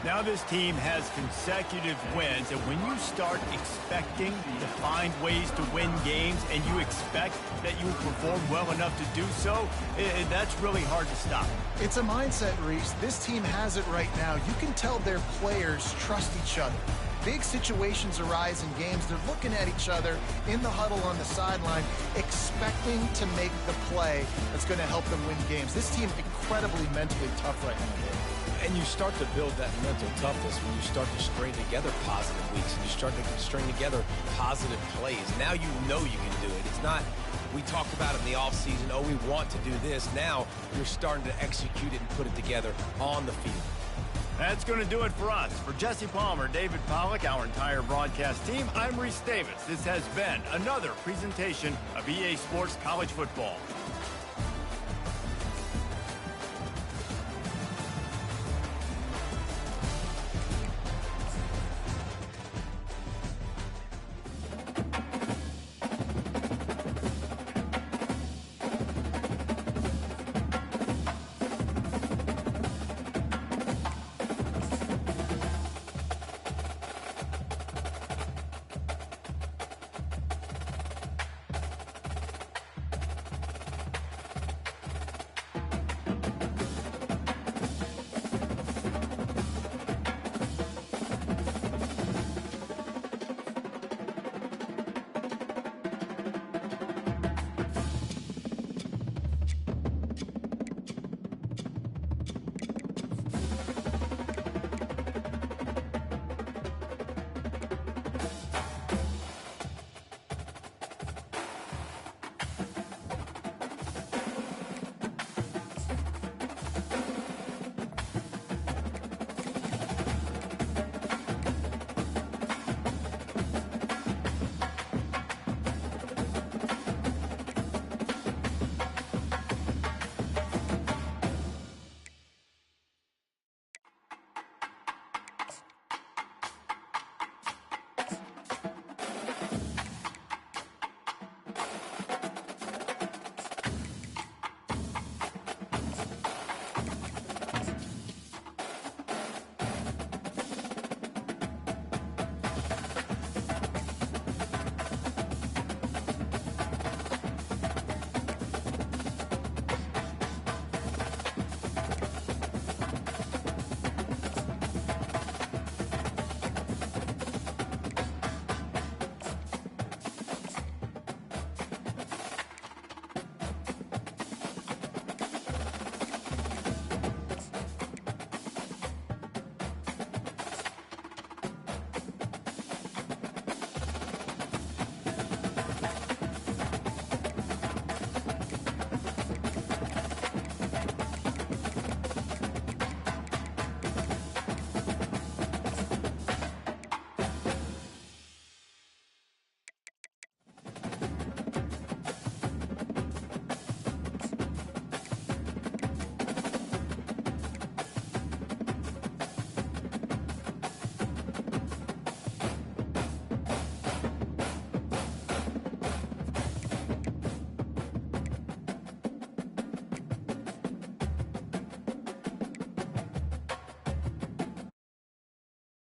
Now this team has consecutive wins, and when you start expecting to find ways to win games and you expect that you will perform well enough to do so, that's really hard to stop. It's a mindset, Reese. This team has it right now. You can tell their players trust each other. Big situations arise in games. They're looking at each other in the huddle on the sideline, expecting to make the play that's going to help them win games. This team incredibly mentally tough right now. And you start to build that mental toughness when you start to string together positive weeks and you start to string together positive plays. Now you know you can do it. It's not, we talked about it in the offseason, oh, we want to do this. Now you're starting to execute it and put it together on the field. That's going to do it for us. For Jesse Palmer, David Pollack, our entire broadcast team, I'm Reese Davis. This has been another presentation of EA Sports College Football.